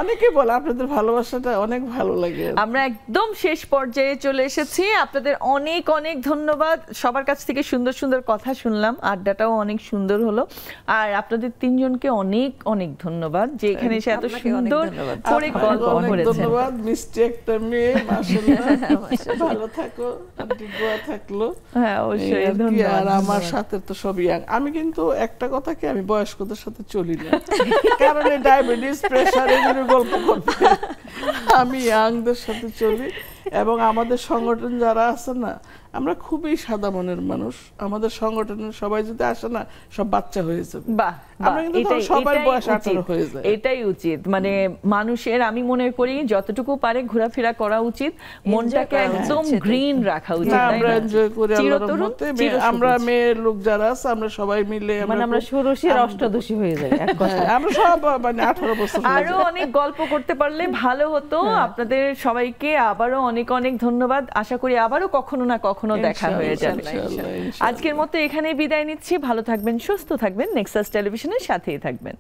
অনেকে বলে আপনাদের ভালোবাসাটা অনেক ভালো লাগে। আমরা একদম শেষ পর্যায়ে চলে এসেছি, আপনাদের অনেক অনেক ধন্যবাদ। সবার কাছ থেকে সুন্দর সুন্দর কথা শুনলাম, আড্ডাটাও অনেক সুন্দর হলো। আর আপনাদের তিনজনকে অনেক অনেক ধন্যবাদ যে এখানে এসে এত সুন্দর করে গল্প করেছেন। ধন্যবাদ, মিষ্টি একটা মেয়ে, মাশাআল্লাহ, ভালো থাকো, আন্টি দোয়া থাকলো। হ্যাঁ অবশ্যই ধন্যবাদ। আর আমার সাথে তো সবই ইয়াং। আমি কিন্তু একটা কথা কি, আমি বয়স্কদের সাথে চলি না, কারণ এই ডায়াবেটিস, প্রেসার, এগুলো গল্প করতে, আমি ইয়াংদের সাথে চলি। এবং আমাদের সংগঠন যারা আছে না, আমরা খুবই সাদা মনের মানুষ। আমাদের সংগঠনের সবাই যদি আসে না, সব বাচ্চা হয়ে যাবে। বাহ, এটাই উচিত। মানে মানুষের, আমি মনে করি যতটুকু পারে ঘোরাফেরা করা উচিত, মনটাকে একদম গ্রিন রাখা উচিত। আমরা এনজয় করি আল্লাহর রহমতে। আমরা মেয়ের লোক যারা আছে, আমরা সবাই মিলে, মানে আমরা ষোড়শীর অষ্টাদশী হয়ে যাই এক কথায়। আমরা সব মানে 18 বছর। আরো অনেক গল্প করতে পারলে ভালো হতো। আপনাদের সবাইকে আবারও অনেক অনেক ধন্যবাদ। আশা করি আবারও কখনো না কখনো দেখা হয়ে যাবে। আজকের মতো এখানেই বিদায় নিচ্ছি। ভালো থাকবেন, সুস্থ থাকবেন, নেক্সাস টেলিভিশনের সাথেই থাকবেন।